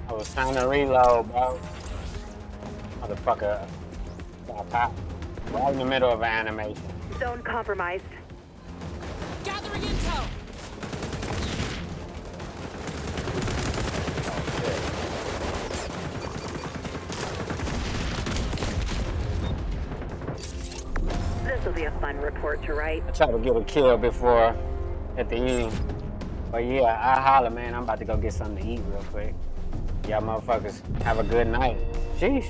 I was trying to reload, bro. Motherfucker got popped right in the middle of an animation. Zone compromised. Gathering intel. Oh, shit. This'll be a fun report to write. I tried to get a kill before at the end. But yeah, I holla, man. I'm about to go get something to eat real quick. Y'all motherfuckers have a good night. Sheesh.